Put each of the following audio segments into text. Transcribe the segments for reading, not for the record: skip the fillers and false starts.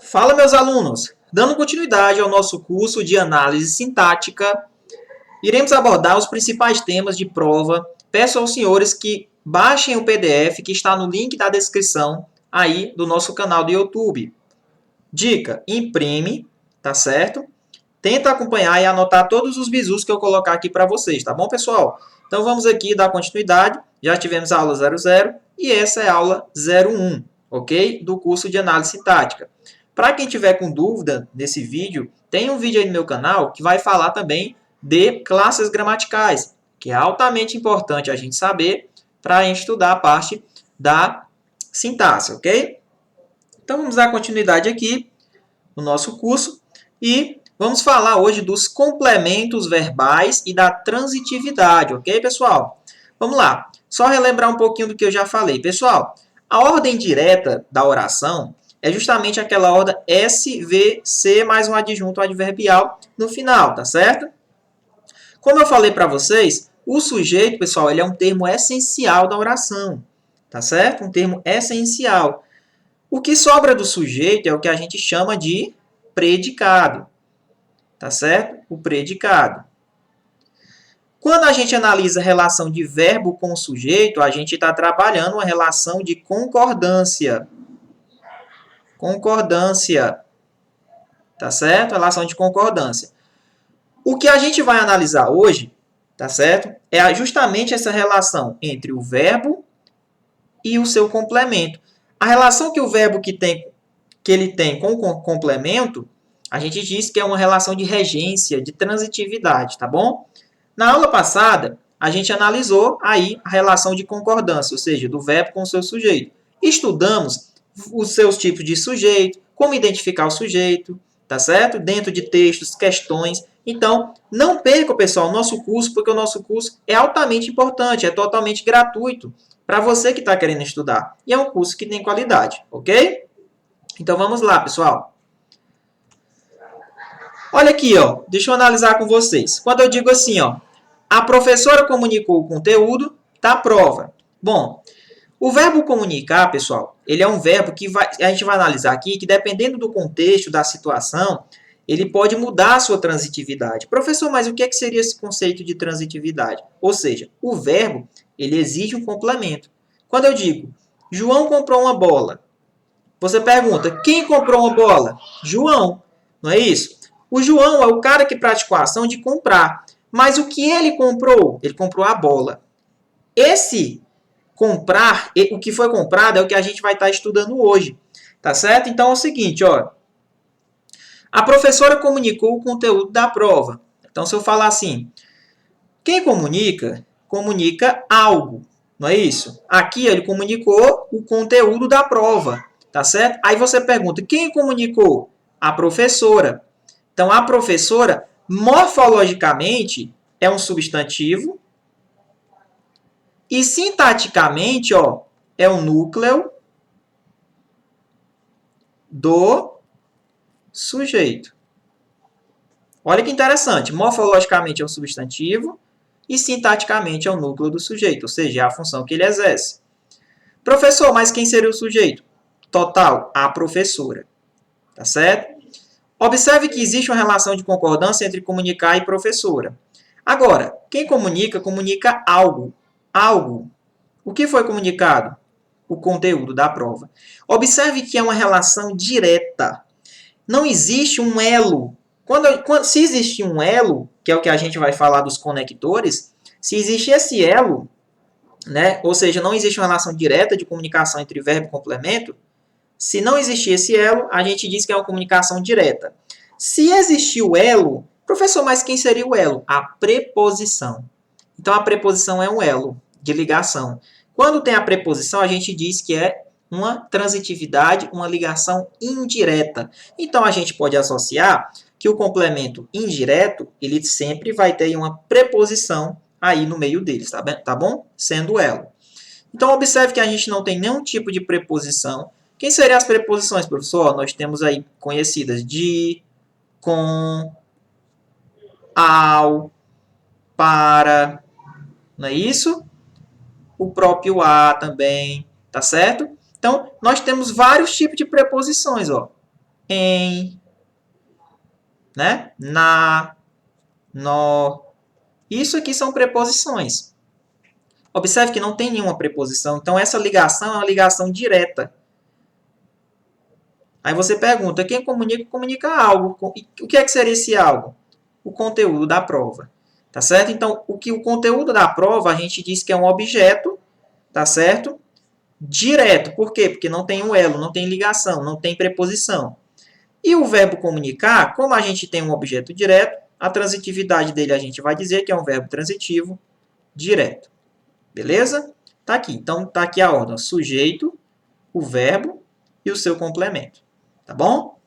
Fala, meus alunos! Dando continuidade ao nosso curso de análise sintática, iremos abordar os principais temas de prova. Peço aos senhores que baixem o PDF que está no link da descrição aí do nosso canal do YouTube. Dica: imprime, tá certo? Tenta acompanhar e anotar todos os bizus que eu colocar aqui para vocês, tá bom, pessoal? Então vamos aqui dar continuidade. Já tivemos a aula 00 e essa é a aula 01, ok? Do curso de análise sintática. Para quem tiver com dúvida nesse vídeo, tem um vídeo aí no meu canal que vai falar também de classes gramaticais, que é altamente importante a gente saber para a gente estudar a parte da sintaxe, ok? Então vamos dar continuidade aqui no nosso curso e vamos falar hoje dos complementos verbais e da transitividade, ok, pessoal? Vamos lá. Só relembrar um pouquinho do que eu já falei. Pessoal, a ordem direta da oração é justamente aquela ordem SVC mais um adjunto adverbial no final, tá certo? Como eu falei para vocês, o sujeito, pessoal, ele é um termo essencial da oração, tá certo? Um termo essencial. O que sobra do sujeito é o que a gente chama de predicado, tá certo? O predicado. Quando a gente analisa a relação de verbo com sujeito, a gente está trabalhando uma relação de concordância. Concordância, tá certo? Relação de concordância. O que a gente vai analisar hoje, tá certo? É justamente essa relação entre o verbo e o seu complemento. A relação que o verbo que ele tem com o complemento, a gente diz que é uma relação de regência, de transitividade, tá bom? Na aula passada, a gente analisou aí a relação de concordância, ou seja, do verbo com o seu sujeito. Estudamos os seus tipos de sujeito, como identificar o sujeito, tá certo? Dentro de textos, questões. Então, não perca, pessoal, o nosso curso, porque o nosso curso é altamente importante, é totalmente gratuito para você que está querendo estudar. E é um curso que tem qualidade, ok? Então, vamos lá, pessoal. Olha aqui, ó, deixa eu analisar com vocês. Quando eu digo assim, ó, a professora comunicou o conteúdo da prova. Bom, o verbo comunicar, pessoal, ele é um verbo que a gente vai analisar aqui, que dependendo do contexto, da situação, ele pode mudar a sua transitividade. Professor, mas o que seria esse conceito de transitividade? Ou seja, o verbo, ele exige um complemento. Quando eu digo, João comprou uma bola, você pergunta, quem comprou uma bola? João, não é isso? O João é o cara que praticou a ação de comprar. Mas o que ele comprou? Ele comprou a bola. Esse comprar, o que foi comprado é o que a gente vai estar estudando hoje. Tá certo? Então é o seguinte, ó. A professora comunicou o conteúdo da prova. Então, se eu falar assim, quem comunica, comunica algo. Não é isso? Aqui ele comunicou o conteúdo da prova. Tá certo? Aí você pergunta, quem comunicou? A professora. Então, a professora, morfologicamente, é um substantivo. E sintaticamente, ó, é o núcleo do sujeito. Olha que interessante. Morfologicamente é um substantivo e sintaticamente é o núcleo do sujeito, ou seja, é a função que ele exerce. Professor, mas quem seria o sujeito? Total, a professora. Tá certo? Observe que existe uma relação de concordância entre comunicar e professora. Agora, quem comunica, comunica algo. Algo. O que foi comunicado? O conteúdo da prova. Observe que é uma relação direta. Não existe um elo. Se existir um elo, que é o que a gente vai falar dos conectores, se existe esse elo, né, ou seja, não existe uma relação direta de comunicação entre verbo e complemento, se não existir esse elo, a gente diz que é uma comunicação direta. Se existir o elo, professor, mas quem seria o elo? A preposição. Então, a preposição é um elo de ligação. Quando tem a preposição, a gente diz que é uma transitividade, uma ligação indireta. Então, a gente pode associar que o complemento indireto, ele sempre vai ter uma preposição aí no meio deles, tá bom? Sendo elo. Então, observe que a gente não tem nenhum tipo de preposição. Quem seriam as preposições, professor? Nós temos aí conhecidas de, com, ao, para, não é isso? O próprio a também, tá certo? Então, nós temos vários tipos de preposições, ó. em, né? Na, no. Isso aqui são preposições. Observe que não tem nenhuma preposição, então essa ligação é uma ligação direta. Aí você pergunta, quem comunica, comunica algo. O que é que seria esse algo? O conteúdo da prova. Tá certo? Então, o conteúdo da prova, a gente diz que é um objeto, tá certo? Direto. Por quê? Porque não tem um elo, não tem ligação, não tem preposição. E o verbo comunicar, como a gente tem um objeto direto, a transitividade dele a gente vai dizer que é um verbo transitivo direto. Beleza? Tá aqui. Então, tá aqui a ordem. Sujeito, o verbo e o seu complemento. Tá bom?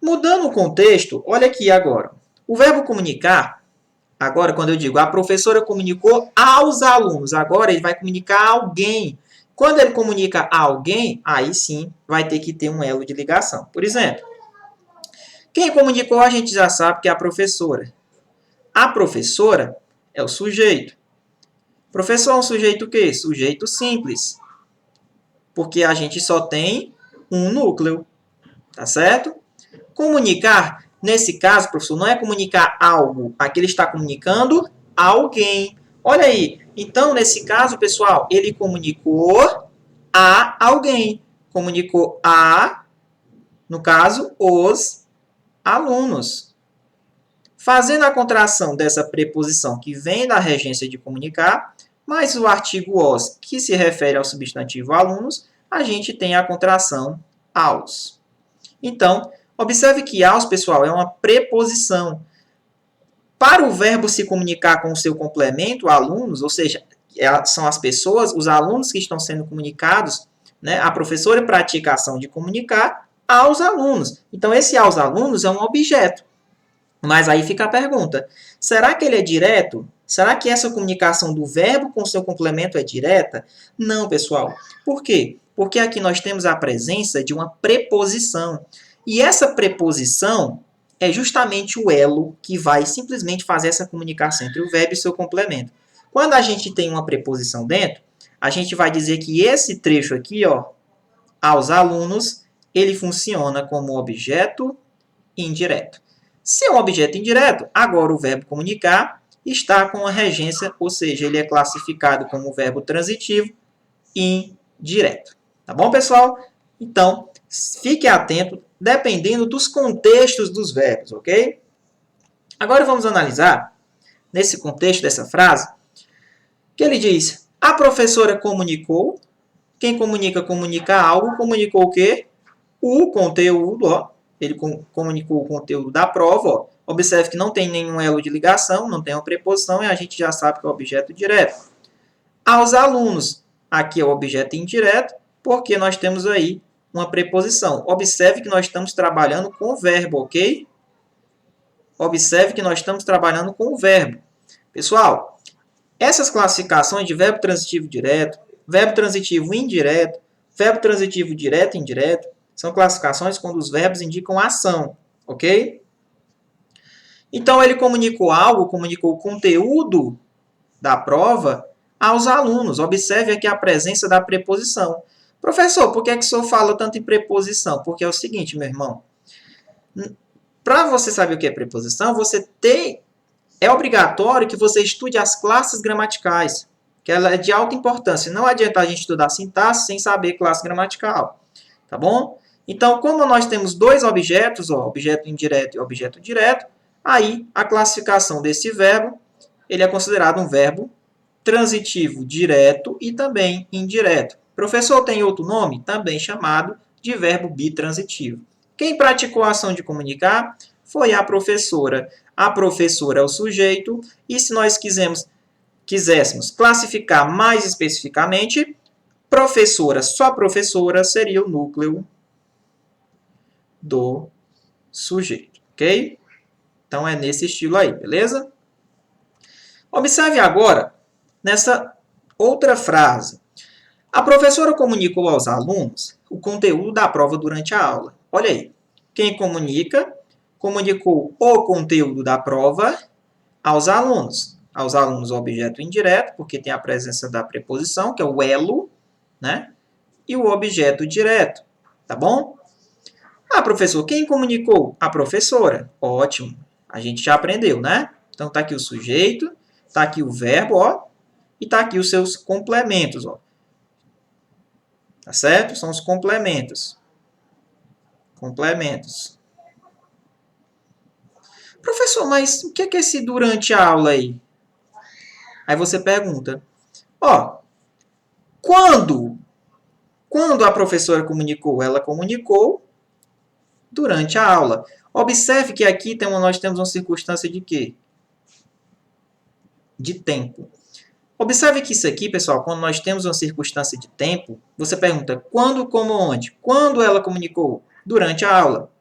Mudando o contexto, olha aqui agora. O verbo comunicar, agora quando eu digo a professora comunicou aos alunos, agora ele vai comunicar a alguém. Quando ele comunica a alguém, aí sim vai ter que ter um elo de ligação. Por exemplo, quem comunicou a gente já sabe que é a professora. A professora é o sujeito. Professor é um sujeito o quê? Sujeito simples. Porque a gente só tem um núcleo. Tá certo? Comunicar, nesse caso, professor, não é comunicar algo. Aqui ele está comunicando a alguém. Olha aí. Então, nesse caso, pessoal, ele comunicou a alguém. Comunicou a, no caso, os alunos. Fazendo a contração dessa preposição que vem da regência de comunicar, mais o artigo os, que se refere ao substantivo alunos, a gente tem a contração aos. Então, observe que aos, pessoal, é uma preposição. Para o verbo se comunicar com o seu complemento, alunos, ou seja, são as pessoas, os alunos que estão sendo comunicados, né? A professora pratica a ação de comunicar aos alunos. Então, esse aos alunos é um objeto. Mas aí fica a pergunta, será que ele é direto? Será que essa comunicação do verbo com o seu complemento é direta? Não, pessoal. Por quê? Porque aqui nós temos a presença de uma preposição. E essa preposição é justamente o elo que vai simplesmente fazer essa comunicação entre o verbo e seu complemento. Quando a gente tem uma preposição dentro, a gente vai dizer que esse trecho aqui, ó, aos alunos, ele funciona como objeto indireto. Se é um objeto indireto, agora o verbo comunicar está com a regência, ou seja, ele é classificado como verbo transitivo indireto. Tá bom, pessoal? Então, fique atento, dependendo dos contextos dos verbos, ok? Agora vamos analisar, nesse contexto dessa frase, que ele diz, a professora comunicou, quem comunica, comunica algo, comunicou o quê? O conteúdo, ó. Ele comunicou o conteúdo da prova. Ó. Observe que não tem nenhum elo de ligação, não tem uma preposição, e a gente já sabe que é o objeto direto. Aos alunos, aqui é o objeto indireto, porque nós temos aí uma preposição. Observe que nós estamos trabalhando com o verbo, ok? Observe que nós estamos trabalhando com o verbo. Pessoal, essas classificações de verbo transitivo direto, verbo transitivo indireto, verbo transitivo direto e indireto, são classificações quando os verbos indicam ação, ok? Então, ele comunicou algo, comunicou o conteúdo da prova aos alunos. Observe aqui a presença da preposição. Professor, por que é que o senhor fala tanto em preposição? Porque é o seguinte, meu irmão. Para você saber o que é preposição, é obrigatório que você estude as classes gramaticais, que ela é de alta importância. Não adianta a gente estudar sintaxe sem saber classe gramatical, tá bom? Então, como nós temos dois objetos, ó, objeto indireto e objeto direto, aí a classificação desse verbo, ele é considerado um verbo transitivo direto e também indireto. Professor, tem outro nome? Também chamado de verbo bitransitivo. Quem praticou a ação de comunicar foi a professora. A professora é o sujeito, e se nós quiséssemos classificar mais especificamente, professora, só professora, seria o núcleo do sujeito, ok? Então, é nesse estilo aí, beleza? Observe agora, nessa outra frase. A professora comunicou aos alunos o conteúdo da prova durante a aula. Olha aí. Quem comunica, comunicou o conteúdo da prova aos alunos. Aos alunos, o objeto indireto, porque tem a presença da preposição, que é o elo, né? E o objeto direto, tá bom? Ah, professor, quem comunicou? A professora. Ótimo. A gente já aprendeu, né? Então, tá aqui o sujeito, tá aqui o verbo, ó, e tá aqui os seus complementos, ó. Tá certo? São os complementos. Complementos. Professor, mas o que é esse durante a aula aí? Aí você pergunta, ó, quando? Quando a professora comunicou? Ela comunicou durante a aula. Observe que aqui nós temos uma circunstância de quê? De tempo. Observe que isso aqui, pessoal, quando nós temos uma circunstância de tempo, você pergunta quando, como, onde? Quando ela comunicou? Durante a aula.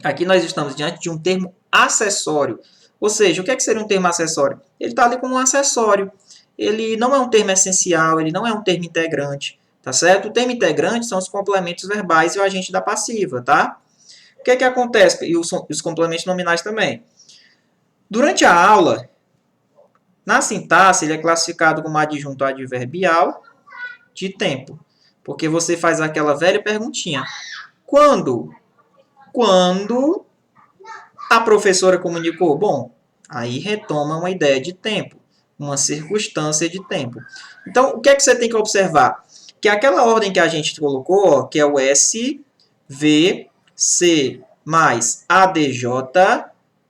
Aqui nós estamos diante de um termo acessório. Ou seja, o que seria um termo acessório? Ele está ali como um acessório. Ele não é um termo essencial, ele não é um termo integrante. Tá certo? O termo integrante são os complementos verbais e o agente da passiva, tá? O que acontece? E os complementos nominais também. Durante a aula, na sintaxe, ele é classificado como adjunto adverbial de tempo. Porque você faz aquela velha perguntinha. Quando? Quando a professora comunicou? Bom, aí retoma uma ideia de tempo, uma circunstância de tempo. Então, o que você tem que observar? Que aquela ordem que a gente colocou, ó, que é o S, V, C mais ADJ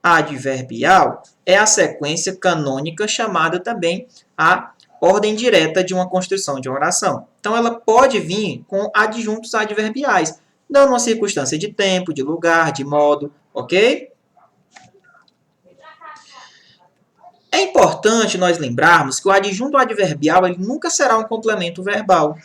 adverbial, é a sequência canônica chamada também a ordem direta de uma construção de uma oração. Então, ela pode vir com adjuntos adverbiais, dando uma circunstância de tempo, de lugar, de modo, ok? É importante nós lembrarmos que o adjunto adverbial ele nunca será um complemento verbal,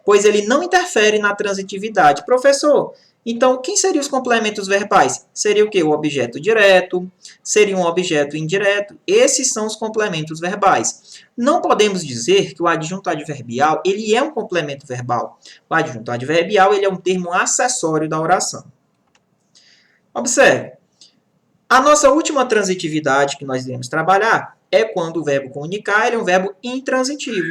pois ele não interfere na transitividade. Professor, então quem seriam os complementos verbais? Seria o quê? O objeto direto, seria um objeto indireto. Esses são os complementos verbais. Não podemos dizer que o adjunto adverbial ele é um complemento verbal. O adjunto adverbial ele é um termo acessório da oração. Observe. A nossa última transitividade que nós iremos trabalhar é quando o verbo comunicar ele é um verbo intransitivo.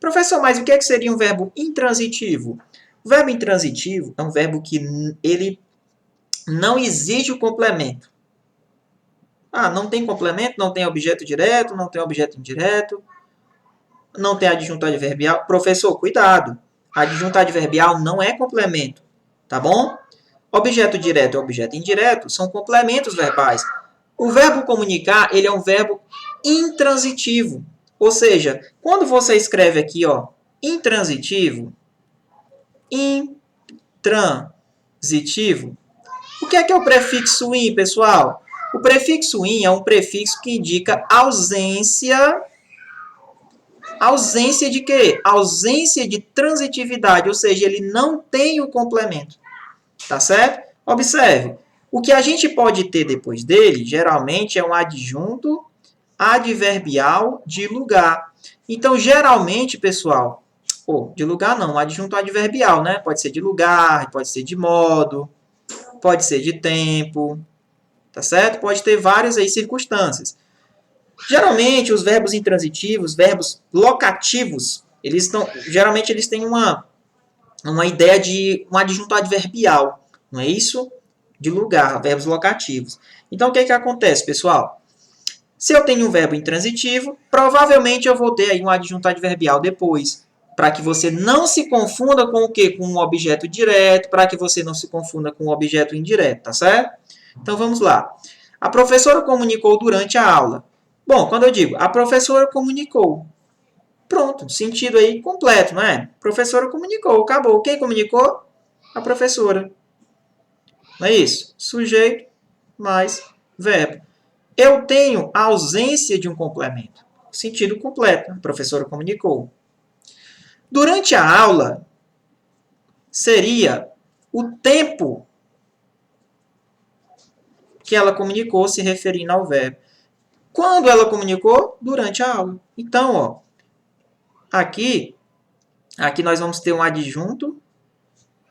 Professor, mas o que seria um verbo intransitivo? O verbo intransitivo é um verbo que ele não exige o complemento. Ah, não tem complemento, não tem objeto direto, não tem objeto indireto, não tem adjunto adverbial. Professor, cuidado. Adjunto adverbial não é complemento, tá bom? Objeto direto e objeto indireto são complementos verbais. O verbo comunicar, ele é um verbo intransitivo. Ou seja, quando você escreve aqui, ó, intransitivo, intransitivo, o que é o prefixo in, pessoal? O prefixo in é um prefixo que indica ausência. Ausência de quê? Ausência de transitividade, ou seja, ele não tem o complemento. Tá certo? Observe. O que a gente pode ter depois dele, geralmente, é um adjunto adverbial de lugar. Então, geralmente, pessoal, de lugar não, um adjunto adverbial, né? Pode ser de lugar, pode ser de modo, pode ser de tempo, tá certo? Pode ter várias aí circunstâncias. Geralmente, os verbos intransitivos, verbos locativos, geralmente eles têm uma ideia de um adjunto adverbial, não é isso? De lugar, verbos locativos. Então, o que acontece, pessoal? Se eu tenho um verbo intransitivo, provavelmente eu vou ter aí um adjunto adverbial depois, para que você não se confunda com o quê? Com um objeto direto, para que você não se confunda com um objeto indireto, tá certo? Então, vamos lá. A professora comunicou durante a aula. Bom, quando eu digo a professora comunicou, pronto, sentido aí completo, não é? A professora comunicou, acabou. Quem comunicou? A professora. Não é isso? Sujeito mais verbo. Eu tenho a ausência de um complemento. Sentido completo. A professora comunicou. Durante a aula, seria o tempo que ela comunicou se referindo ao verbo. Quando ela comunicou? Durante a aula. Então, ó, aqui nós vamos ter um adjunto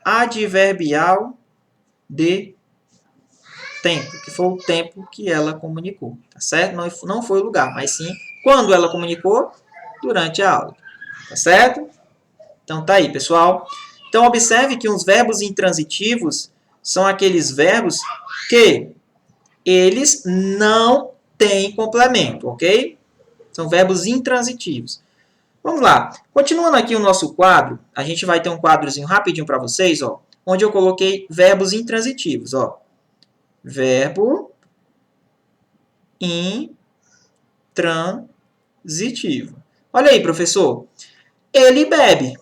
adverbial de tempo, que foi o tempo que ela comunicou, tá certo? Não foi o lugar, mas sim quando ela comunicou, durante a aula, tá certo? Então tá aí, pessoal. Então observe que os verbos intransitivos são aqueles verbos que eles não têm complemento, ok? São verbos intransitivos. Vamos lá. Continuando aqui o nosso quadro, a gente vai ter um quadrozinho rapidinho para vocês, ó, onde eu coloquei verbos intransitivos, ó. Verbo intransitivo. Olha aí, professor. Ele bebe.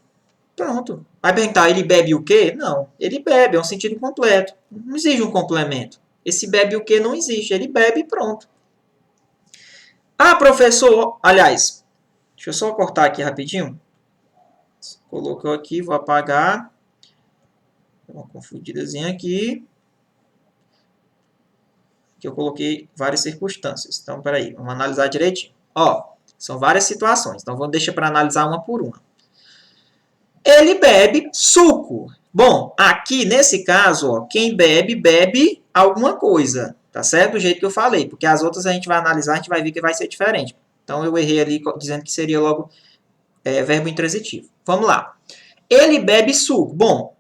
Pronto. Vai perguntar, ele bebe o quê? Não. Ele bebe, é um sentido completo. Não exige um complemento. Esse bebe o quê não existe. Ele bebe e pronto. Ah, professor. Aliás, deixa eu só cortar aqui rapidinho. Colocou aqui, vou apagar. Uma confundidazinha aqui. Que eu coloquei várias circunstâncias. Então, peraí, vamos analisar direitinho. Ó, são várias situações. Então, vamos deixar para analisar uma por uma. Ele bebe suco. Bom, aqui nesse caso, ó, quem bebe, bebe alguma coisa. Tá certo? Do jeito que eu falei. Porque as outras a gente vai analisar, a gente vai ver que vai ser diferente. Então, eu errei ali dizendo que seria logo verbo intransitivo. Vamos lá. Ele bebe suco. Bom,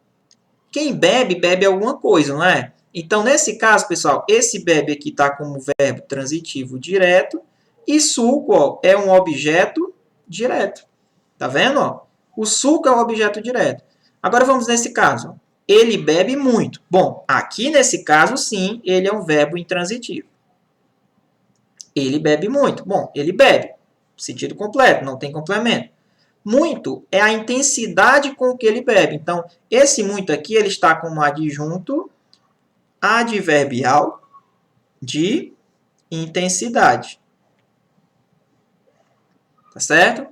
quem bebe, bebe alguma coisa, não é? Então, nesse caso, pessoal, esse bebe aqui está como verbo transitivo direto e suco, ó, é um objeto direto. Tá vendo? Ó? O suco é um objeto direto. Agora vamos nesse caso. Ó. Ele bebe muito. Bom, aqui nesse caso, sim, ele é um verbo intransitivo. Ele bebe muito. Bom, ele bebe. Sentido completo, não tem complemento. Muito é a intensidade com que ele bebe. Então, esse muito aqui, ele está como adjunto adverbial de intensidade. Tá certo?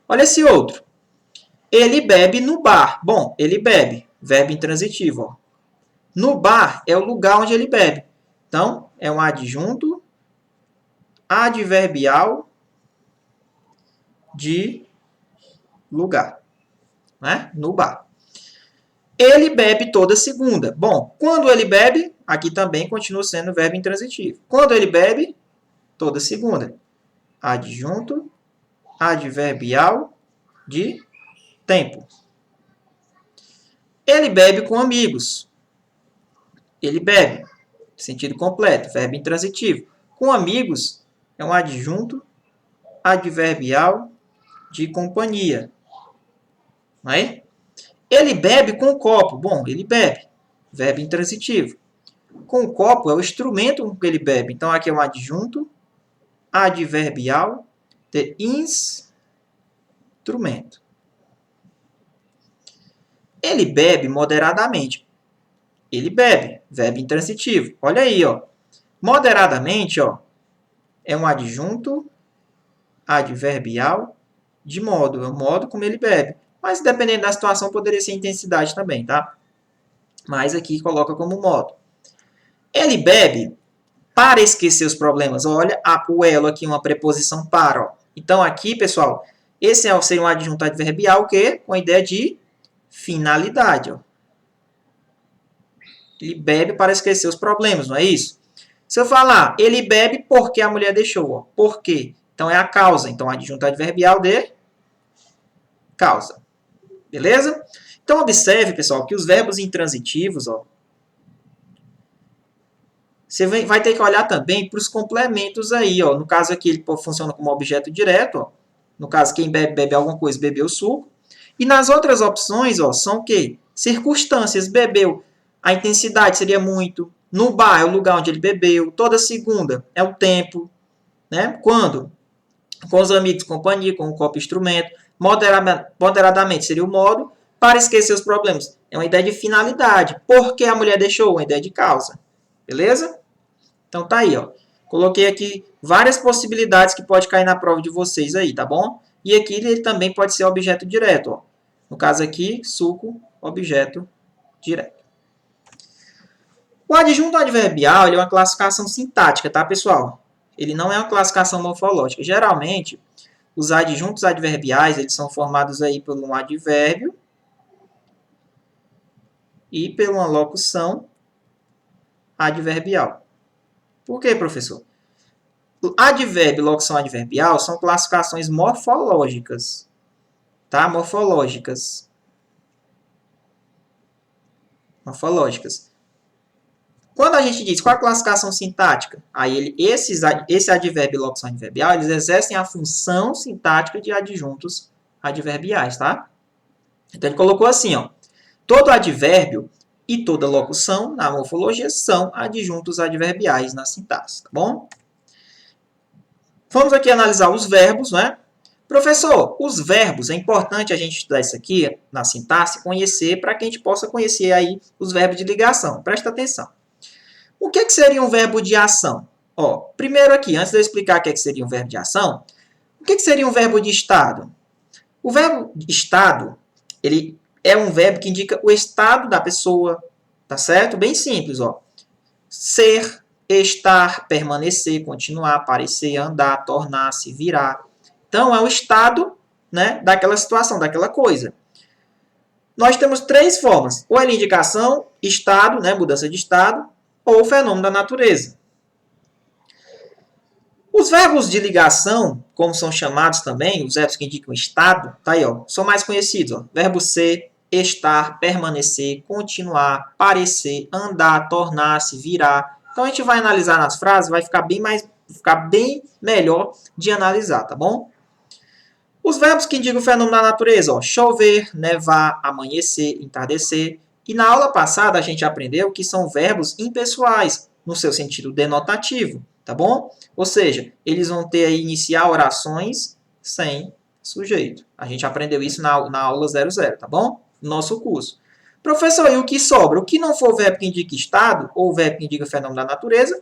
Olha esse outro. Ele bebe no bar. Bom, ele bebe. Verbo intransitivo. Ó. No bar é o lugar onde ele bebe. Então, é um adjunto adverbial de lugar. Né? No bar. Ele bebe toda segunda. Bom, quando ele bebe, aqui também continua sendo verbo intransitivo. Quando ele bebe, toda segunda. Adjunto adverbial de tempo. Ele bebe com amigos. Ele bebe. Sentido completo. Verbo intransitivo. Com amigos é um adjunto adverbial de companhia. Não é? Ele bebe com o copo. Bom, ele bebe. Verbo intransitivo. Com o copo é o instrumento com que ele bebe. Então, aqui é um adjunto adverbial de instrumento. Ele bebe moderadamente. Ele bebe. Verbo intransitivo. Olha aí, ó. Moderadamente, ó, é um adjunto adverbial de modo. É o modo como ele bebe. Mas, dependendo da situação, poderia ser intensidade também, tá? Mas aqui coloca como modo. Ele bebe para esquecer os problemas. Olha, o elo aqui, uma preposição para. Ó. Então, aqui, pessoal, esse seria um adjunto adverbial que com a ideia de finalidade. Ó. Ele bebe para esquecer os problemas, não é isso? Se eu falar, ele bebe porque a mulher deixou. Ó. Por quê? Então, é a causa. Então, adjunto adverbial de causa. Beleza? Então, observe, pessoal, que os verbos intransitivos, ó, você vai ter que olhar também para os complementos aí. Ó. No caso aqui, ele funciona como objeto direto. Ó. No caso, quem bebe, bebe alguma coisa, bebeu suco. E nas outras opções, ó, são o quê? Circunstâncias. Bebeu. A intensidade seria muito. No bar é o lugar onde ele bebeu. Toda segunda é o tempo. Né? Quando? Com os amigos, companhia, com o copo instrumento. Moderadamente seria o modo. Para esquecer os problemas. É uma ideia de finalidade. Por que a mulher deixou? Uma ideia de causa. Beleza? Então tá aí, ó. Coloquei aqui várias possibilidades que pode cair na prova de vocês aí, tá bom? E aqui ele também pode ser objeto direto, ó. No caso aqui, suco, objeto direto. O adjunto adverbial ele é uma classificação sintática, tá, pessoal? Ele não é uma classificação morfológica. Geralmente, os adjuntos adverbiais eles são formados aí por um advérbio e por uma locução adverbial. Por quê, professor? Advérbio e locução adverbial são classificações morfológicas. Tá? Morfológicas. a gente diz, qual a classificação sintática? Aí esse advérbio e locução adverbial, eles exercem a função sintática de adjuntos adverbiais, tá? Então ele colocou assim, ó, todo advérbio e toda locução na morfologia são adjuntos adverbiais na sintaxe, tá bom? Vamos aqui analisar os verbos, né? Professor, os verbos, é importante a gente estudar isso aqui na sintaxe, conhecer, para que a gente possa conhecer aí os verbos de ligação. Presta atenção. O que seria um verbo de ação? Ó, primeiro aqui, antes de eu explicar o que seria um verbo de ação, o que seria um verbo de estado? O verbo de estado, ele é um verbo que indica o estado da pessoa, tá certo? Bem simples, ó. Ser, estar, permanecer, continuar, aparecer, andar, tornar-se, virar. Então, é o estado, né, daquela situação, daquela coisa. Nós temos três formas. Ou ele indica ação, estado, né, mudança de estado, ou fenômeno da natureza. Os verbos de ligação, como são chamados também, os verbos que indicam estado, tá aí, ó, são mais conhecidos. Ó. Verbo ser, estar, permanecer, continuar, parecer, andar, tornar-se, virar. Então a gente vai analisar nas frases, vai ficar bem melhor de analisar, tá bom? Os verbos que indicam o fenômeno da natureza, ó, chover, nevar, amanhecer, entardecer. E na aula passada a gente aprendeu que são verbos impessoais, no seu sentido denotativo, tá bom? Ou seja, eles vão ter aí iniciar orações sem sujeito. A gente aprendeu isso na aula 00, tá bom? No nosso curso. Professor, e o que sobra? O que não for verbo que indica estado, ou verbo que indica fenômeno da natureza,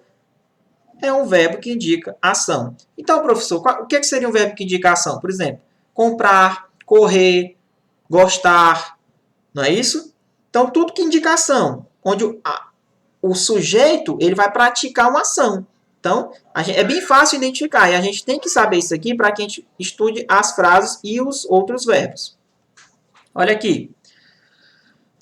é um verbo que indica ação. Então, professor, o que seria um verbo que indica ação? Por exemplo, comprar, correr, gostar, não é isso? Então, tudo que indica ação, onde o sujeito ele vai praticar uma ação. Então, é bem fácil identificar. E a gente tem que saber isso aqui para que a gente estude as frases e os outros verbos. Olha aqui.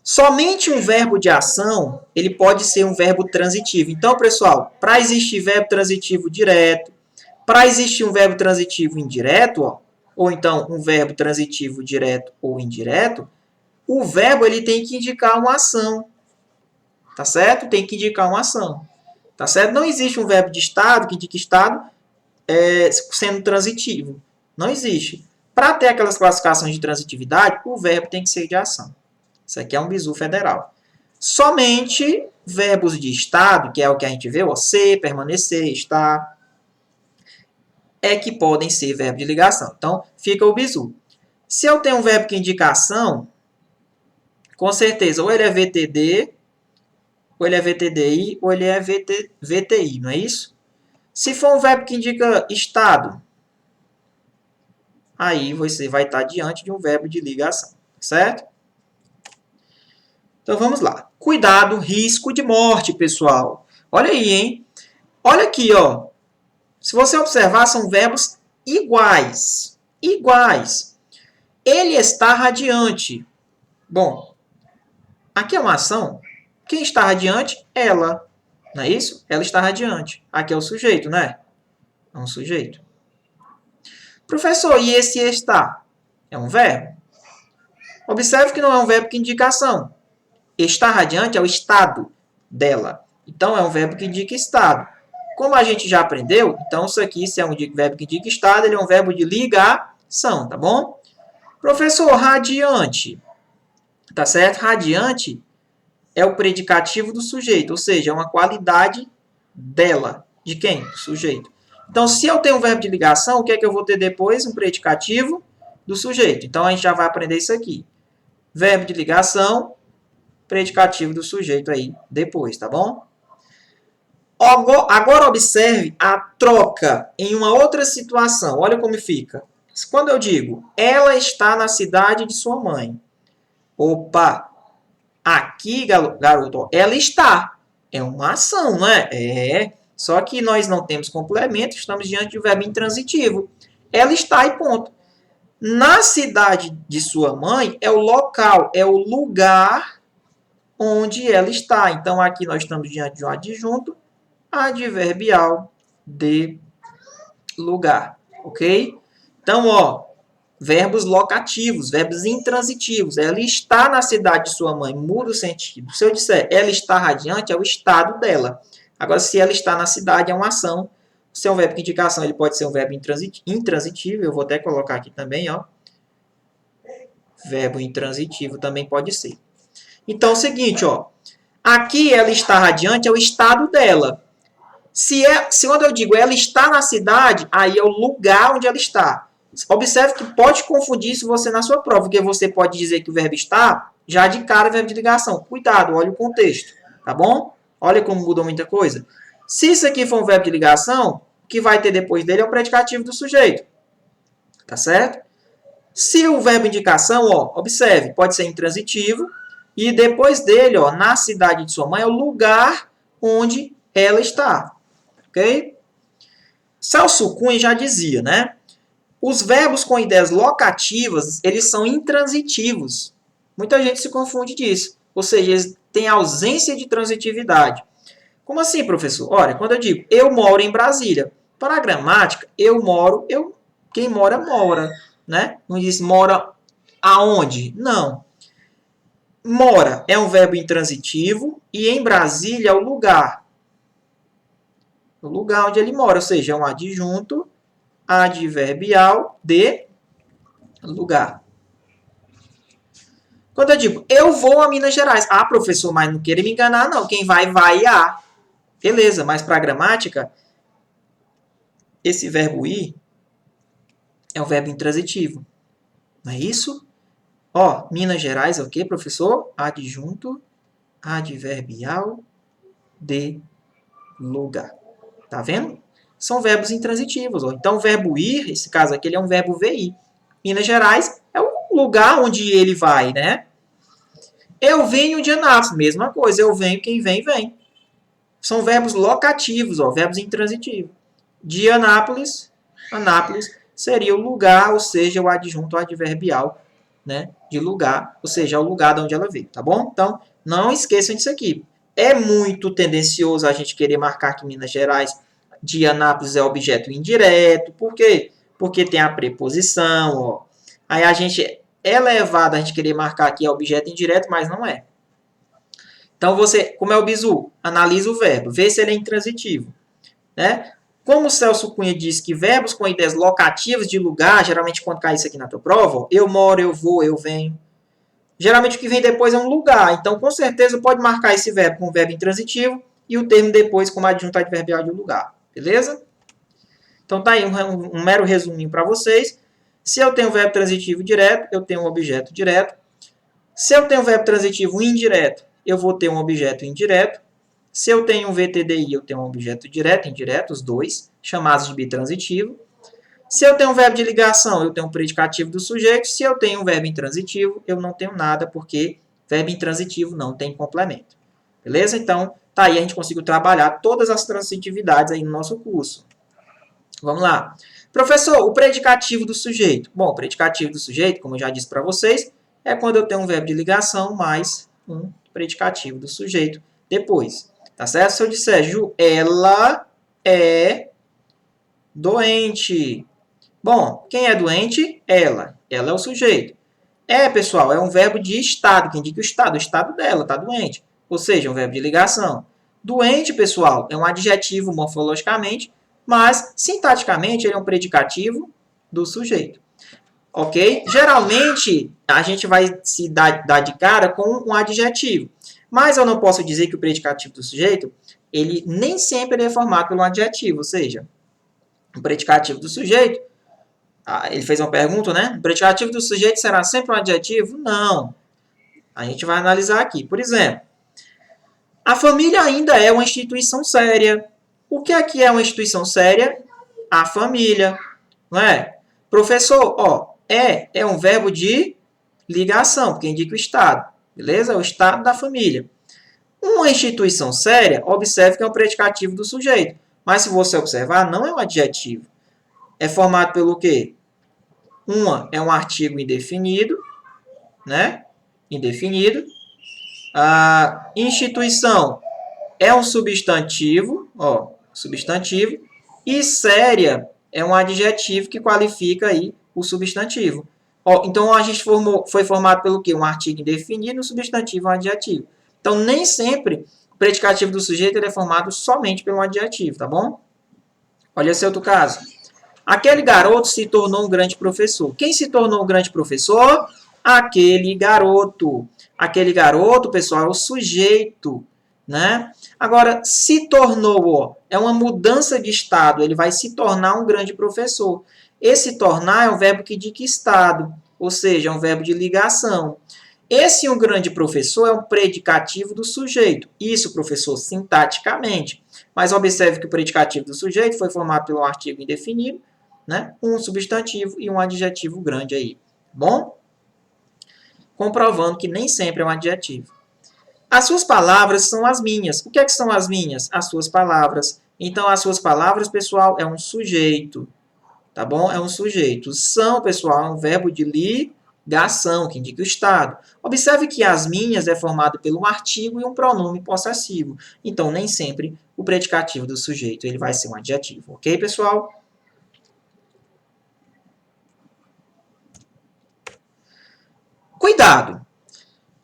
Somente um verbo de ação, ele pode ser um verbo transitivo. Então, pessoal, para existir verbo transitivo direto, para existir um verbo transitivo indireto, ó, ou então um verbo transitivo direto ou indireto, o verbo ele tem que indicar uma ação. Tá certo? Tem que indicar uma ação. Tá certo? Não existe um verbo de estado que indique estado sendo transitivo. Não existe. Para ter aquelas classificações de transitividade, o verbo tem que ser de ação. Isso aqui é um bizu federal. Somente verbos de estado, que é o que a gente vê, ó, ser, permanecer, estar, é que podem ser verbo de ligação. Então, fica o bizu. Se eu tenho um verbo que indica ação, com certeza, ou ele é VTD, ou ele é VTDI, ou ele é VTI, não é isso? Se for um verbo que indica estado, aí você vai estar diante de um verbo de ligação, certo? Então vamos lá. Cuidado, risco de morte, pessoal. Olha aí, hein? Olha aqui, ó. Se você observar, são verbos iguais. Iguais. Ele está radiante. Bom, aqui é uma ação. Quem está radiante? Ela. Não é isso? Ela está radiante. Aqui é o sujeito, né? É um sujeito. Professor, e esse está? É um verbo. Observe que não é um verbo que indica ação. Estar radiante é o estado dela. Então, é um verbo que indica estado. Como a gente já aprendeu, então isso aqui, se é um verbo que indica estado, ele é um verbo de ligação, tá bom? Professor, radiante. Tá certo? Radiante é o predicativo do sujeito, ou seja, é uma qualidade dela. De quem? Do sujeito. Então, se eu tenho um verbo de ligação, o que é que eu vou ter depois? Um predicativo do sujeito. Então, a gente já vai aprender isso aqui. Verbo de ligação, predicativo do sujeito aí depois, tá bom? Agora observe a troca em uma outra situação. Olha como fica. Quando eu digo, ela está na cidade de sua mãe. Opa! Aqui, garoto, ela está. É uma ação, não é? É. Só que nós não temos complemento, estamos diante de um verbo intransitivo. Ela está e ponto. Na cidade de sua mãe é o local, é o lugar onde ela está. Então, aqui nós estamos diante de um adjunto adverbial de lugar. Ok? Então, ó, verbos locativos, verbos intransitivos. Ela está na cidade de sua mãe, muda o sentido. Se eu disser ela está radiante, é o estado dela. Agora, se ela está na cidade, é uma ação. Se é um verbo de indicação, ele pode ser um verbo intransitivo. Eu vou até colocar aqui também, ó. Verbo intransitivo também pode ser. Então, é o seguinte, ó. Aqui ela está radiante, é o estado dela. Se quando eu digo ela está na cidade, aí é o lugar onde ela está. Observe que pode confundir isso você na sua prova, porque você pode dizer que o verbo está, já de cara é verbo de ligação. Cuidado, olha o contexto, tá bom? Olha como mudou muita coisa. Se isso aqui for um verbo de ligação, o que vai ter depois dele é o predicativo do sujeito. Tá certo? Se o verbo indicação, ó, observe, pode ser intransitivo, e depois dele, ó, na cidade de sua mãe, é o lugar onde ela está. Ok? Celso Cunha já dizia, né? Os verbos com ideias locativas, eles são intransitivos. Muita gente se confunde disso. Ou seja, eles têm ausência de transitividade. Como assim, professor? Olha, quando eu digo eu moro em Brasília, para a gramática, quem mora, mora. Né? Não diz mora aonde? Não. Mora é um verbo intransitivo e em Brasília é o lugar. O lugar onde ele mora, ou seja, é um adjunto adverbial de lugar. Quando eu digo, eu vou a Minas Gerais. Ah, professor, mas não queira me enganar, não. Quem vai, vai a. Beleza, mas para a gramática, esse verbo ir é um verbo intransitivo. Não é isso? Ó, Minas Gerais é o quê, professor? Adjunto adverbial de lugar. Tá vendo? São verbos intransitivos. Ó. Então, o verbo ir, esse caso aqui, ele é um verbo VI. Minas Gerais é o lugar onde ele vai, né? Eu venho de Anápolis, mesma coisa. Eu venho, quem vem, vem. São verbos locativos, ó, verbos intransitivos. De Anápolis, Anápolis seria o lugar, ou seja, o adjunto adverbial, né, de lugar, ou seja, o lugar de onde ela veio, tá bom? Então, não esqueçam disso aqui. É muito tendencioso a gente querer marcar que Minas Gerais de Anápolis é objeto indireto. Por quê? Porque tem a preposição, ó. Aí a gente é levado a gente querer marcar que é objeto indireto, mas não é. Então, você, como é o bizu? Analisa o verbo, vê se ele é intransitivo. Né? Como o Celso Cunha disse que verbos com ideias locativas de lugar, geralmente quando cai isso aqui na tua prova, ó, eu moro, eu vou, eu venho. Geralmente o que vem depois é um lugar. Então, com certeza, pode marcar esse verbo com o verbo intransitivo e o termo depois como adjunto adverbial de lugar. Beleza? Então, tá aí um mero resuminho para vocês. Se eu tenho verbo transitivo direto, eu tenho um objeto direto. Se eu tenho verbo transitivo indireto, eu vou ter um objeto indireto. Se eu tenho um VTDI, eu tenho um objeto direto e indireto, os dois, chamados de bitransitivo. Se eu tenho um verbo de ligação, eu tenho um predicativo do sujeito. Se eu tenho um verbo intransitivo, eu não tenho nada, porque verbo intransitivo não tem complemento. Beleza? Então, tá aí, a gente conseguiu trabalhar todas as transitividades aí no nosso curso. Vamos lá. Professor, o predicativo do sujeito. Bom, o predicativo do sujeito, como eu já disse para vocês, é quando eu tenho um verbo de ligação mais um predicativo do sujeito depois. Tá certo? Se eu disser, Ju, ela é doente. Bom, quem é doente? Ela. Ela é o sujeito. É, pessoal, é um verbo de estado, que indica o estado dela, está doente. Ou seja, é um verbo de ligação. Doente, pessoal, é um adjetivo morfologicamente, mas sintaticamente ele é um predicativo do sujeito. Ok? Geralmente, a gente vai se dar de cara com um adjetivo. Mas eu não posso dizer que o predicativo do sujeito, ele nem sempre é formado por um adjetivo. Ou seja, o predicativo do sujeito, ele fez uma pergunta, né? O predicativo do sujeito será sempre um adjetivo? Não. A gente vai analisar aqui. Por exemplo, a família ainda é uma instituição séria. O que é uma instituição séria? A família. Não é? Professor, ó, é um verbo de ligação, porque indica o estado. Beleza? O estado da família. Uma instituição séria, observe que é um predicativo do sujeito. Mas se você observar, não é um adjetivo. É formado pelo quê? Uma é um artigo indefinido, né? Indefinido. A instituição é um substantivo, ó, substantivo. E séria é um adjetivo que qualifica aí o substantivo. Ó, então, a gente foi formado pelo quê? Um artigo indefinido, um substantivo e um adjetivo. Então, nem sempre o predicativo do sujeito ele é formado somente pelo adjetivo, tá bom? Olha esse outro caso. Aquele garoto se tornou um grande professor. Quem se tornou um grande professor? Aquele garoto. Aquele garoto, pessoal, é o sujeito, né? Agora, se tornou, ó, é uma mudança de estado. Ele vai se tornar um grande professor. Esse tornar é um verbo que indica estado, ou seja, é um verbo de ligação. Esse um grande professor é um predicativo do sujeito. Isso, professor, sintaticamente. Mas observe que o predicativo do sujeito foi formado pelo artigo indefinido, né? Um substantivo e um adjetivo grande aí. Bom? Comprovando que nem sempre é um adjetivo. As suas palavras são as minhas. O que é que são as minhas? As suas palavras. Então, as suas palavras, pessoal, é um sujeito. Tá bom? É um sujeito. São, pessoal, é um verbo de ligação, que indica o estado. Observe que as minhas é formado pelo artigo e um pronome possessivo. Então, nem sempre o predicativo do sujeito ele vai ser um adjetivo. Ok, pessoal? Cuidado!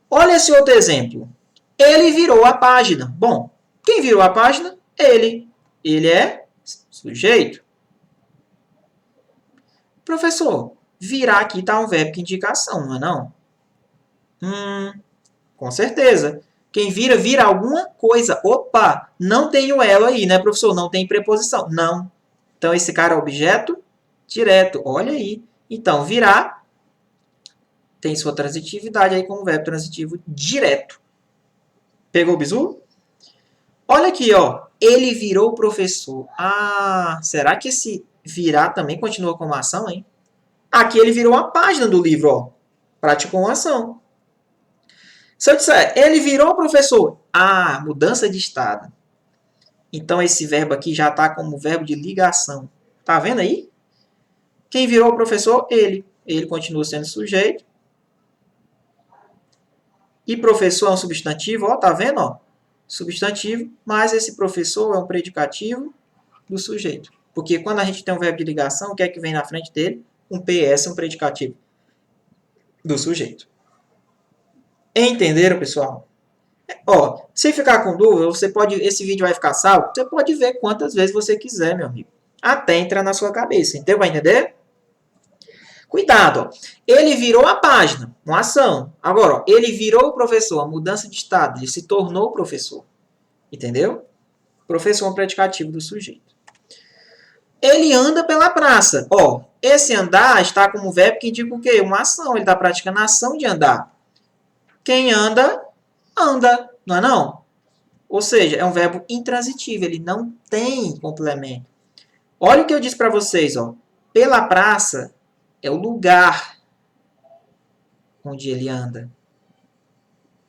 Olha esse outro exemplo. Ele virou a página. Bom, quem virou a página? Ele. Ele é sujeito. Professor, virar aqui está um verbo de indicação, não é não? Com certeza. Quem vira, vira alguma coisa. Opa, não tem o elo aí, né, professor? Não tem preposição. Não. Então, esse cara é objeto direto. Olha aí. Então, virar tem sua transitividade aí como verbo transitivo direto. Pegou o bizu? Olha aqui, ó. Ele virou professor. Ah, será que esse virar também continua como ação, hein? Aqui ele virou a página do livro, ó. Praticou uma ação. Se eu disser, ele virou professor. Ah, mudança de estado. Então, esse verbo aqui já está como verbo de ligação. Tá vendo aí? Quem virou o professor? Ele. Ele continua sendo sujeito. E professor é um substantivo, ó, tá vendo, ó? Substantivo, mas esse professor é um predicativo do sujeito. Porque quando a gente tem um verbo de ligação, o que é que vem na frente dele? Um PS, um predicativo do sujeito. Entenderam, pessoal? Ó, se ficar com dúvida, você pode, esse vídeo vai ficar salvo, você pode ver quantas vezes você quiser, meu amigo. Até entrar na sua cabeça. Então, vai entender? Cuidado, ó. Ele virou a página, uma ação. Agora, ó, ele virou o professor, a mudança de estado, ele se tornou professor. Entendeu? Professor é um predicativo do sujeito. Ele anda pela praça. Ó, esse andar está como verbo que indica o quê? Uma ação. Ele está praticando a ação de andar. Quem anda, anda. Não é não? Ou seja, é um verbo intransitivo. Ele não tem complemento. Olha o que eu disse para vocês. Ó. Pela praça é o lugar onde ele anda.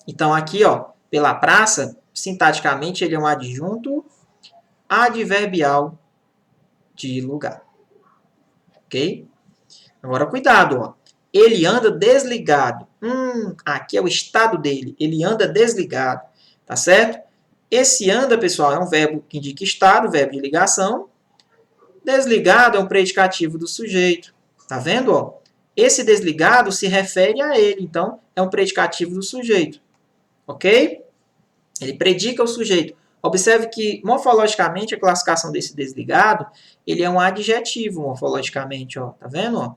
Então, aqui, ó, pela praça, sintaticamente, ele é um adjunto adverbial de lugar. Ok? Agora, cuidado, ó. Ele anda desligado. Aqui é o estado dele. Ele anda desligado. Tá certo? Esse anda, pessoal, é um verbo que indica estado, verbo de ligação. Desligado é um predicativo do sujeito. Tá vendo, ó? Esse desligado se refere a ele. Então, é um predicativo do sujeito. Ok? Ele predica o sujeito. Observe que, morfologicamente, a classificação desse desligado, ele é um adjetivo, morfologicamente, ó. Tá vendo, ó?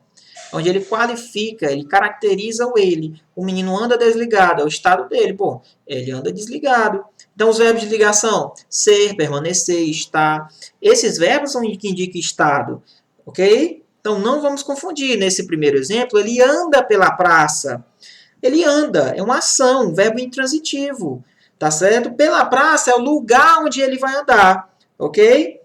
Onde ele qualifica, ele caracteriza o ele. O menino anda desligado, é o estado dele. Pô, ele anda desligado. Então, os verbos de ligação, ser, permanecer, estar. Esses verbos são que indicam estado, ok? Então, não vamos confundir. Nesse primeiro exemplo, ele anda pela praça. Ele anda, é uma ação, um verbo intransitivo. Tá certo? Pela praça é o lugar onde ele vai andar, ok?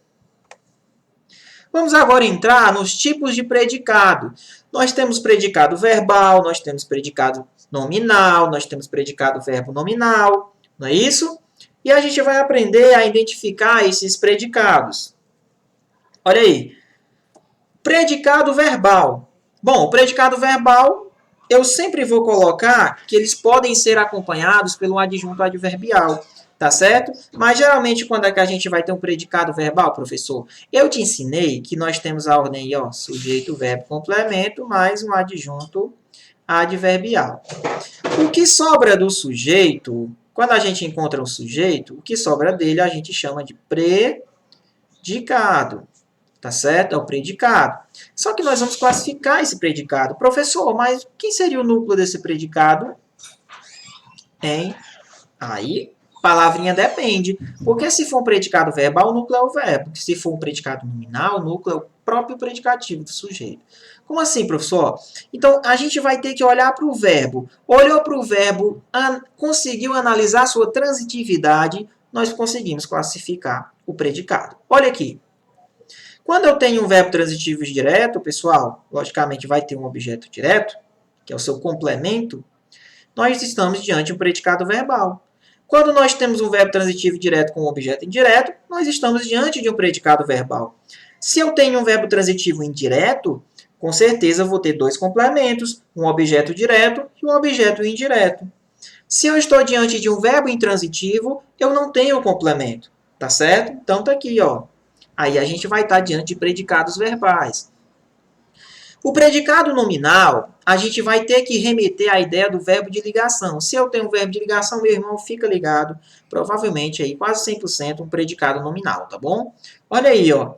Vamos agora entrar nos tipos de predicado. Nós temos predicado verbal, nós temos predicado nominal, nós temos predicado verbo nominal, não é isso? E a gente vai aprender a identificar esses predicados. Olha aí. Predicado verbal. Bom, o predicado verbal, eu sempre vou colocar que eles podem ser acompanhados pelo adjunto adverbial. Tá certo? Mas geralmente quando é que a gente vai ter um predicado verbal, professor? Eu te ensinei que nós temos a ordem aí, ó, sujeito, verbo, complemento, mais um adjunto adverbial. O que sobra do sujeito, quando a gente encontra um sujeito, o que sobra dele a gente chama de predicado. Tá certo? É o predicado. Só que nós vamos classificar esse predicado. Professor, mas quem seria o núcleo desse predicado? Hein? Aí, palavrinha depende. Porque se for um predicado verbal, o núcleo é o verbo. Se for um predicado nominal, o núcleo é o próprio predicativo do sujeito. Como assim, professor? Então, a gente vai ter que olhar para o verbo. Olhou para o verbo, conseguiu analisar sua transitividade, nós conseguimos classificar o predicado. Olha aqui. Quando eu tenho um verbo transitivo direto, pessoal, logicamente vai ter um objeto direto, que é o seu complemento, nós estamos diante de um predicado verbal. Quando nós temos um verbo transitivo direto com um objeto indireto, nós estamos diante de um predicado verbal. Se eu tenho um verbo transitivo indireto, com certeza eu vou ter dois complementos, um objeto direto e um objeto indireto. Se eu estou diante de um verbo intransitivo, eu não tenho complemento, tá certo? Então tá aqui, ó. Aí a gente vai estar diante de predicados verbais. O predicado nominal, a gente vai ter que remeter à ideia do verbo de ligação. Se eu tenho um verbo de ligação, meu irmão, fica ligado. Provavelmente aí quase 100% um predicado nominal, tá bom? Olha aí, ó.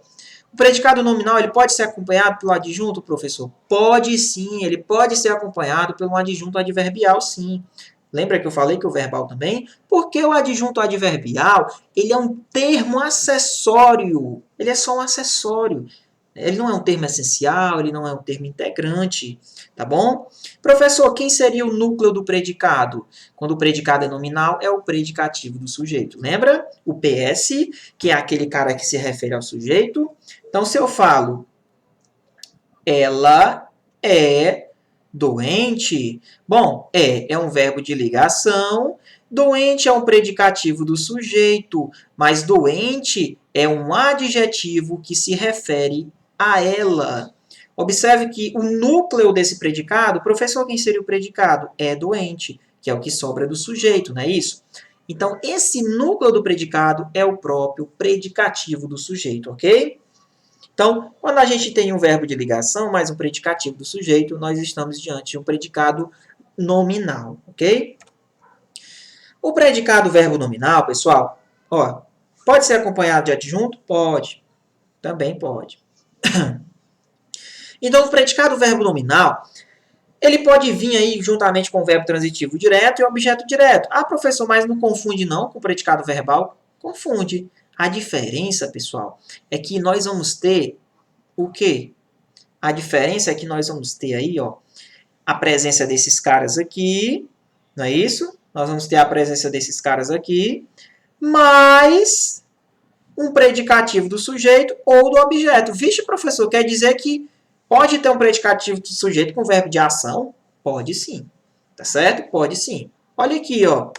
O predicado nominal, ele pode ser acompanhado pelo adjunto, professor? Pode sim, ele pode ser acompanhado pelo adjunto adverbial, sim. Lembra que eu falei que o verbal também? Porque o adjunto adverbial, ele é um termo acessório. Ele é só um acessório. Ele não é um termo essencial, ele não é um termo integrante, tá bom? Professor, quem seria o núcleo do predicado? Quando o predicado é nominal, é o predicativo do sujeito. Lembra? O PS, que é aquele cara que se refere ao sujeito. Então, se eu falo, ela é doente, bom, é um verbo de ligação, doente é um predicativo do sujeito, mas doente é um adjetivo que se refere a ela. Observe que o núcleo desse predicado, professor, quem seria o predicado? É doente, que é o que sobra do sujeito, não é isso? Então, esse núcleo do predicado é o próprio predicativo do sujeito, ok? Então, quando a gente tem um verbo de ligação mais um predicativo do sujeito, nós estamos diante de um predicado nominal, ok? O predicado verbo nominal, pessoal, ó, pode ser acompanhado de adjunto? Pode. Também pode. Então, o predicado verbo nominal, ele pode vir aí juntamente com o verbo transitivo direto e o objeto direto. Ah, professor, mas não confunde não com o predicado verbal? Confunde. A diferença, pessoal, é que nós vamos ter o quê? A diferença é que nós vamos ter aí, ó, a presença desses caras aqui, não é isso? Nós vamos ter a presença desses caras aqui, mais um predicativo do sujeito ou do objeto. Vixe, professor, quer dizer que pode ter um predicativo do sujeito com verbo de ação? Pode sim. Tá certo? Pode sim. Olha aqui, ó.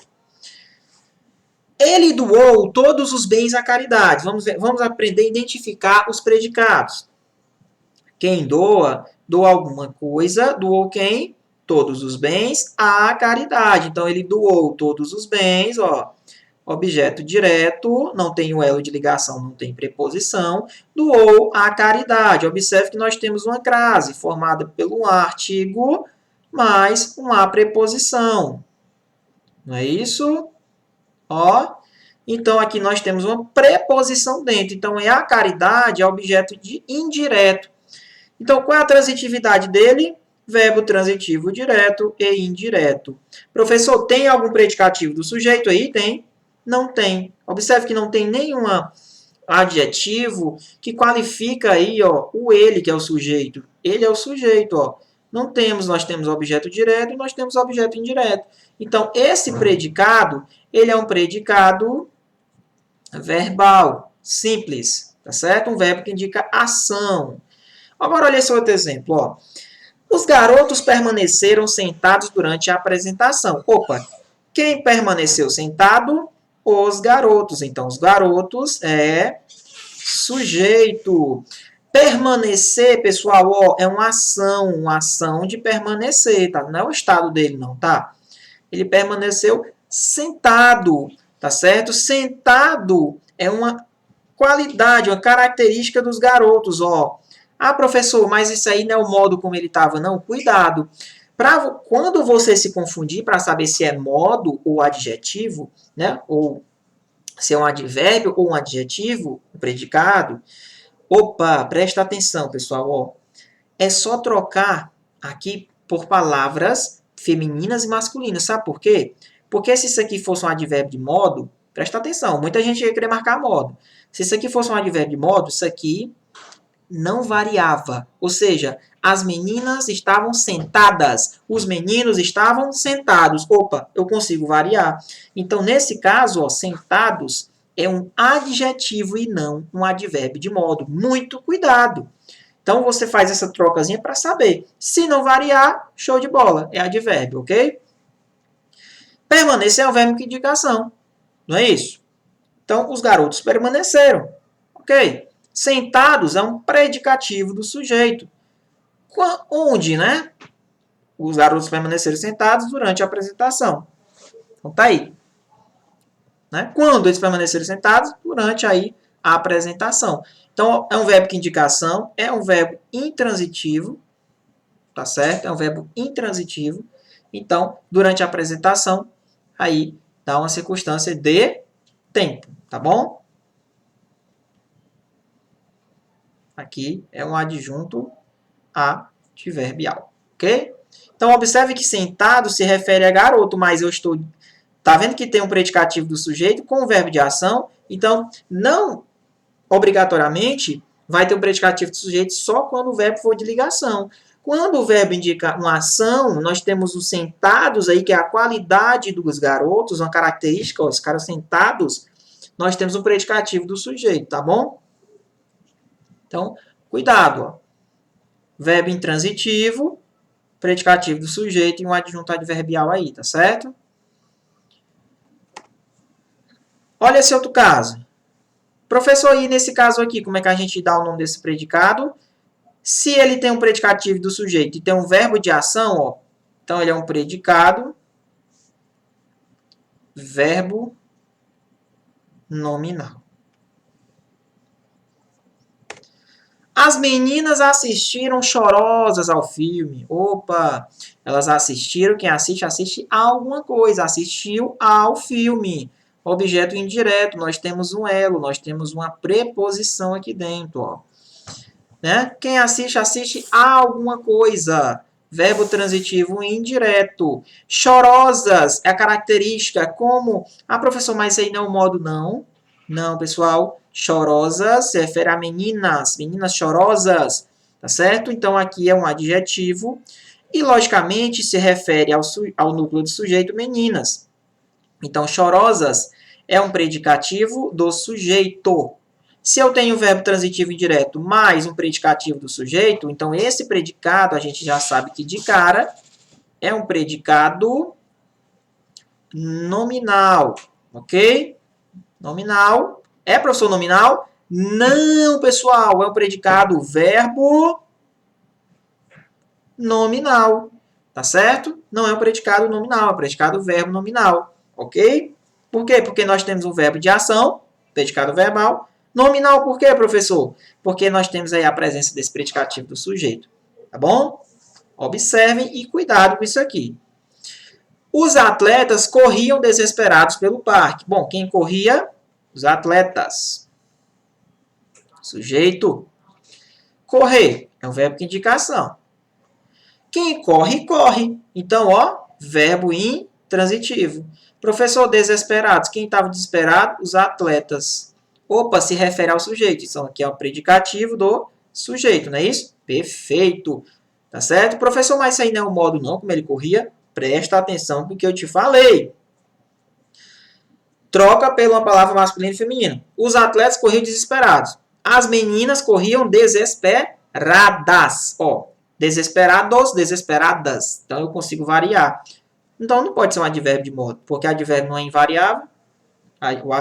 Ele doou todos os bens à caridade. Vamos aprender a identificar os predicados. Quem doa, doa alguma coisa, doou quem? Todos os bens à caridade. Então, ele doou todos os bens, ó. Objeto direto, não tem o elo de ligação, não tem preposição, doou à caridade. Observe que nós temos uma crase formada pelo artigo mais uma preposição. Não é isso? Ó. Então, aqui nós temos uma preposição dentro. Então, é a caridade, é objeto de indireto. Então, qual é a transitividade dele? Verbo transitivo direto e indireto. Professor, tem algum predicativo do sujeito aí? Tem. Não tem. Observe que não tem nenhum adjetivo que qualifica aí, ó, o ele, que é o sujeito. Ele é o sujeito, ó. Não temos, nós temos objeto direto e nós temos objeto indireto. Então, esse predicado, ele é um predicado verbal, simples, tá certo? Um verbo que indica ação. Agora, olha esse outro exemplo, ó. Os garotos permaneceram sentados durante a apresentação. Opa, quem permaneceu sentado? Os garotos. Então, os garotos é sujeito. Permanecer, pessoal, ó, é uma ação de permanecer, tá? Não é o estado dele, não, tá? Ele permaneceu sentado. Tá certo? Sentado é uma qualidade, uma característica dos garotos, ó. Ah, professor, mas isso aí não é o modo como ele estava, não? Cuidado. Quando você se confundir para saber se é modo ou adjetivo, né? Ou se é um advérbio ou um adjetivo, um predicado. Opa, presta atenção, pessoal, ó. É só trocar aqui por palavras femininas e masculinas. Sabe por quê? Porque se isso aqui fosse um advérbio de modo, presta atenção, muita gente ia querer marcar modo. Se isso aqui fosse um advérbio de modo, isso aqui não variava. Ou seja, as meninas estavam sentadas, os meninos estavam sentados. Opa, eu consigo variar. Então, nesse caso, ó, sentados é um adjetivo e não um advérbio de modo. Muito cuidado. Então, você faz essa trocazinha para saber. Se não variar, show de bola, é advérbio, ok? Permanecer é um verbo de indicação, não é isso? Então, os garotos permaneceram, ok? Sentados é um predicativo do sujeito. Onde, né? Os garotos permaneceram sentados durante a apresentação. Então, tá aí. Né? Quando eles permaneceram sentados? Durante aí a apresentação. Então, é um verbo de indicação, é um verbo intransitivo, tá certo? É um verbo intransitivo. Então, durante a apresentação, aí dá uma circunstância de tempo, tá bom? Aqui é um adjunto adverbial, ok? Então, observe que sentado se refere a garoto, mas eu estou... Tá vendo que tem um predicativo do sujeito com o verbo de ação? Então, não obrigatoriamente vai ter um predicativo do sujeito só quando o verbo for de ligação. Quando o verbo indica uma ação, nós temos os sentados aí, que é a qualidade dos garotos, uma característica, ó, os caras sentados, nós temos um predicativo do sujeito, tá bom? Então, cuidado, ó. Verbo intransitivo, predicativo do sujeito e um adjunto adverbial aí, tá certo? Olha esse outro caso. Professor, e nesse caso aqui, como é que a gente dá o nome desse predicado? Se ele tem um predicativo do sujeito e tem um verbo de ação, ó, então ele é um predicado, verbo nominal. As meninas assistiram chorosas ao filme. Opa, elas assistiram, quem assiste, assiste a alguma coisa, assistiu ao filme. Objeto indireto, nós temos um elo, nós temos uma preposição aqui dentro, ó. Né? Quem assiste, assiste a alguma coisa. Verbo transitivo indireto. Chorosas é a característica como... Ah, professor, mas isso aí não é o modo, não. Não, pessoal. Chorosas se refere a meninas. Meninas chorosas. Tá certo? Então, aqui é um adjetivo. E, logicamente, se refere ao núcleo do sujeito meninas. Então, chorosas é um predicativo do sujeito. Se eu tenho o verbo transitivo indireto mais um predicativo do sujeito, então esse predicado a gente já sabe que de cara é um predicado nominal, ok? Nominal. É, professor, nominal? Não, pessoal, é um predicado verbo nominal, tá certo? Não é um predicado nominal, é um predicado verbo nominal, ok? Por quê? Porque nós temos um verbo de ação, predicado verbal. Nominal por quê, professor? Porque nós temos aí a presença desse predicativo do sujeito, tá bom? Observem e cuidado com isso aqui. Os atletas corriam desesperados pelo parque. Bom, quem corria? Os atletas. Sujeito. Correr é um verbo de indicação. Quem corre, corre. Então, ó, verbo intransitivo. Professor, desesperados. Quem estava desesperado? Os atletas. Opa, se refere ao sujeito. Então, aqui é o predicativo do sujeito, não é isso? Perfeito. Tá certo? Professor, mas isso aí não é o modo não, como ele corria? Presta atenção no que eu te falei. Troca pela palavra masculina e feminina. Os atletas corriam desesperados. As meninas corriam desesperadas. Ó, desesperados, desesperadas. Então, eu consigo variar. Então, não pode ser um advérbio de modo, porque advérbio não é invariável.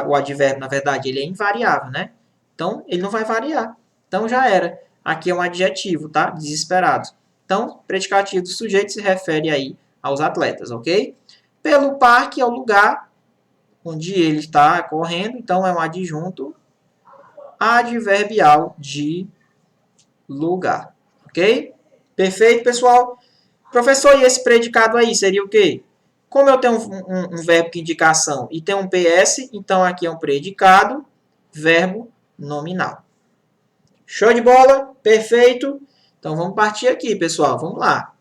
O advérbio, na verdade, ele é invariável, né? Então, ele não vai variar. Então, já era. Aqui é um adjetivo, tá? Desesperado. Então, predicativo do sujeito se refere aí aos atletas, ok? Pelo parque é o lugar onde ele está correndo, então é um adjunto adverbial de lugar. Ok? Perfeito, pessoal? Professor, e esse predicado aí seria o quê? Como eu tenho um verbo que indica ação e tem um PS, então aqui é um predicado, verbo nominal. Show de bola? Perfeito? Então vamos partir aqui, pessoal. Vamos lá.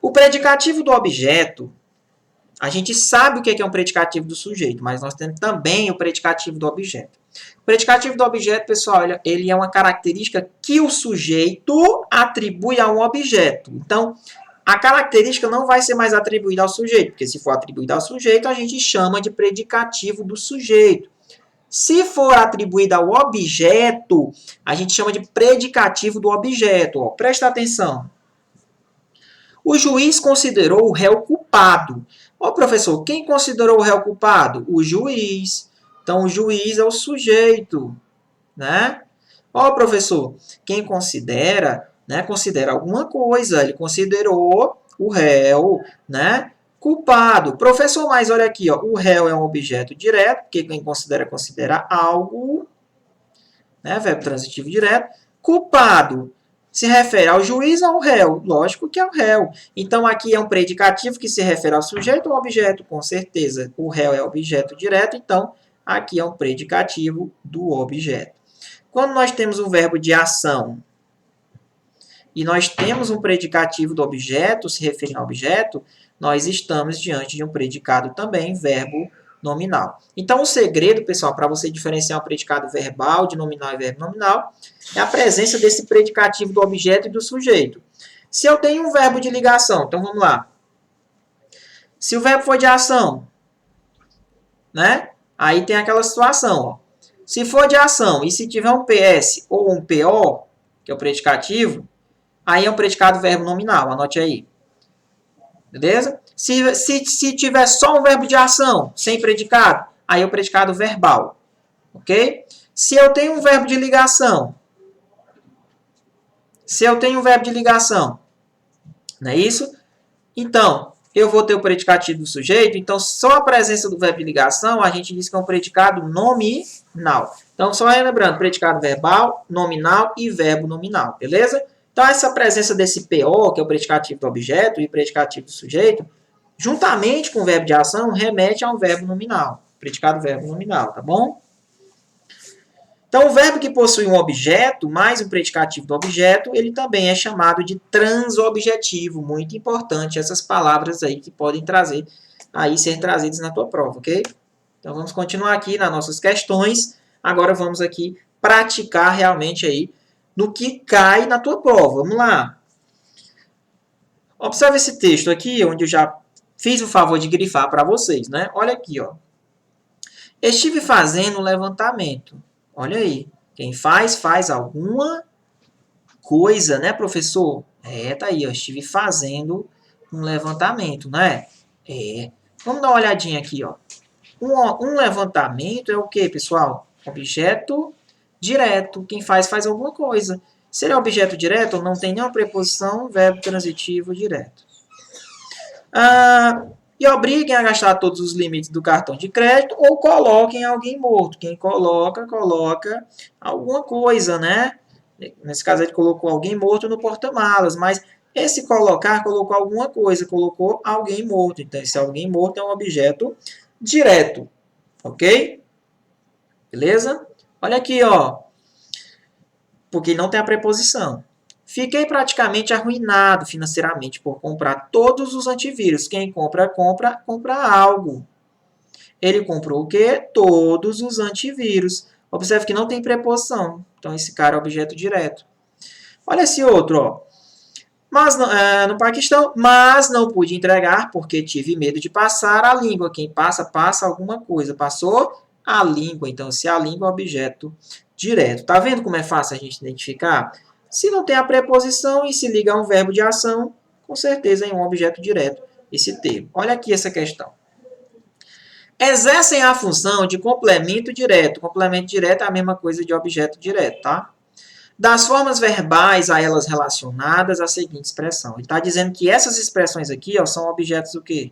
O predicativo do objeto, a gente sabe o que é um predicativo do sujeito, mas nós temos também o predicativo do objeto. O predicativo do objeto, pessoal, ele é uma característica que o sujeito atribui a um objeto. Então, a característica não vai ser mais atribuída ao sujeito, porque se for atribuída ao sujeito, a gente chama de predicativo do sujeito. Se for atribuída ao objeto, a gente chama de predicativo do objeto. Ó, presta atenção. O juiz considerou o réu culpado. Ó, professor, quem considerou o réu culpado? O juiz. Então, o juiz é o sujeito, né? Ó, professor, quem considera, né, considera alguma coisa. Ele considerou o réu, né, culpado. Professor, mas olha aqui, ó, o réu é um objeto direto, porque quem considera algo, né, verbo transitivo direto. Culpado se refere ao juiz ou ao réu? Lógico que é o réu. Então, aqui é um predicativo que se refere ao sujeito ou ao objeto? Com certeza. O réu é objeto direto, então, aqui é um predicativo do objeto. Quando nós temos um verbo de ação e nós temos um predicativo do objeto, se referindo ao objeto, nós estamos diante de um predicado também, verbo nominal. Então, o segredo, pessoal, para você diferenciar um predicado verbal de nominal e verbo nominal, é a presença desse predicativo do objeto e do sujeito. Se eu tenho um verbo de ligação, então vamos lá. Se o verbo for de ação, né? Aí tem aquela situação, ó. Se for de ação e se tiver um PS ou um PO, que é o predicativo, aí é um predicado verbo nominal, anote aí. Beleza? Se tiver só um verbo de ação, sem predicado, aí é o predicado verbal. Ok? Se eu tenho um verbo de ligação, não é isso? Então, eu vou ter o predicativo do sujeito, então só a presença do verbo de ligação, a gente diz que é um predicado nominal. Então, só lembrando, predicado verbal, nominal e verbo nominal, beleza? Então, essa presença desse PO, que é o predicativo do objeto, e predicativo do sujeito, juntamente com o verbo de ação, remete a um verbo nominal, predicado verbo nominal, tá bom? Então, o verbo que possui um objeto, mais um predicativo do objeto, ele também é chamado de transobjetivo. Muito importante essas palavras aí que podem ser trazidas na tua prova, ok? Então, vamos continuar aqui nas nossas questões. Agora, vamos aqui praticar realmente aí no que cai na tua prova. Vamos lá. Observe esse texto aqui, onde eu já fiz o favor de grifar para vocês, né? Olha aqui, ó. Estive fazendo um levantamento. Olha aí. Quem faz alguma coisa, né, professor? Tá aí, ó. Estive fazendo um levantamento, né? Vamos dar uma olhadinha aqui, ó. Um levantamento é o quê, pessoal? Objeto direto. Quem faz alguma coisa. Se ele é objeto direto, não tem nenhuma preposição, verbo transitivo direto. E obriguem a gastar todos os limites do cartão de crédito ou coloquem alguém morto. Quem coloca alguma coisa, né? Nesse caso, ele colocou alguém morto no porta-malas, mas esse colocar colocou alguma coisa, colocou alguém morto. Então, esse alguém morto é um objeto direto, ok? Beleza? Olha aqui, ó. Porque não tem a preposição. Fiquei praticamente arruinado financeiramente por comprar todos os antivírus. Quem compra algo. Ele comprou o quê? Todos os antivírus. Observe que não tem preposição. Então, esse cara é objeto direto. Olha esse outro, ó. Mas, no Paquistão, mas não pude entregar porque tive medo de passar a língua. Quem passa alguma coisa. Passou a língua. Então, se a língua é objeto direto. Tá vendo como é fácil a gente identificar? Se não tem a preposição e se liga a um verbo de ação, com certeza é um objeto direto esse termo. Olha aqui essa questão. Exercem a função de complemento direto. Complemento direto é a mesma coisa de objeto direto, tá? Das formas verbais a elas relacionadas, a seguinte expressão. Ele está dizendo que essas expressões aqui, ó, são objetos do quê?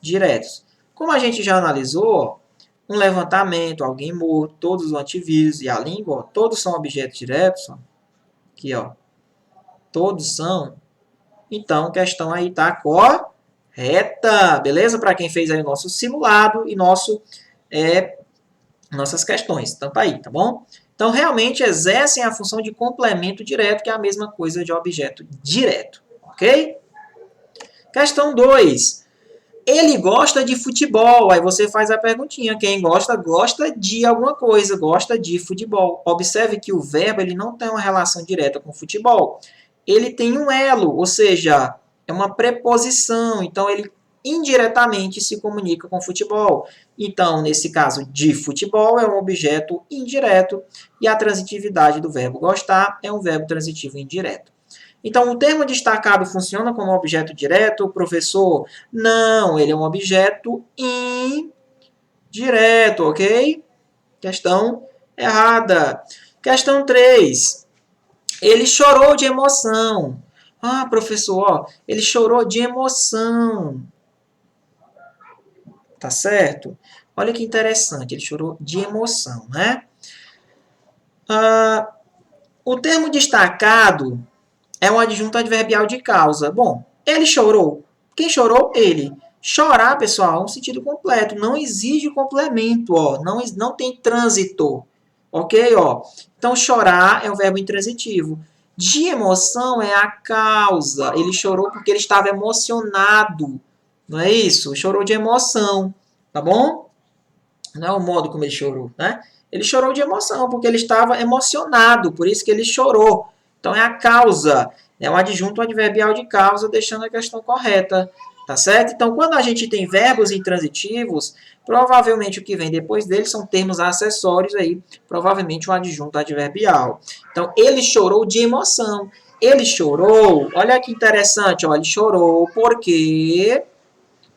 diretos. Como a gente já analisou, um levantamento, alguém morto, todos os antivírus e a língua, ó, todos são objetos diretos. Ó. Aqui, ó. Todos são. Então, a questão aí está correta. Beleza? Para quem fez aí o nosso simulado e nossas questões. Então, tá aí, tá bom? Então, realmente exercem a função de complemento direto, que é a mesma coisa de objeto direto. Ok? Questão 2. Ele gosta de futebol. Aí você faz a perguntinha. Quem gosta, gosta de alguma coisa. Gosta de futebol. Observe que o verbo ele não tem uma relação direta com futebol. Ele tem um elo, ou seja, é uma preposição. Então, ele indiretamente se comunica com futebol. Então, nesse caso, de futebol é um objeto indireto. E a transitividade do verbo gostar é um verbo transitivo indireto. Então, o termo destacado funciona como objeto direto, professor? Não, ele é um objeto indireto, ok? Questão errada. Questão 3. Ele chorou de emoção. Ah, professor, ó, ele chorou de emoção. Tá certo? Olha que interessante, ele chorou de emoção, né? O termo destacado é um adjunto adverbial de causa. Bom, ele chorou. Quem chorou? Ele. Chorar, pessoal, é um sentido completo. Não exige complemento, ó. Não tem trânsito. Ok? Ó. Então, chorar é um verbo intransitivo. De emoção é a causa. Ele chorou porque ele estava emocionado. Não é isso? Chorou de emoção. Tá bom? Não é o modo como ele chorou, né? Ele chorou de emoção porque ele estava emocionado. Por isso que ele chorou. Então, é a causa. É um adjunto adverbial de causa, deixando a questão correta. Tá certo? Então, quando a gente tem verbos intransitivos, provavelmente o que vem depois deles são termos acessórios aí, provavelmente um adjunto adverbial. Então, ele chorou de emoção. Ele chorou, olha que interessante, ó, ele chorou porque,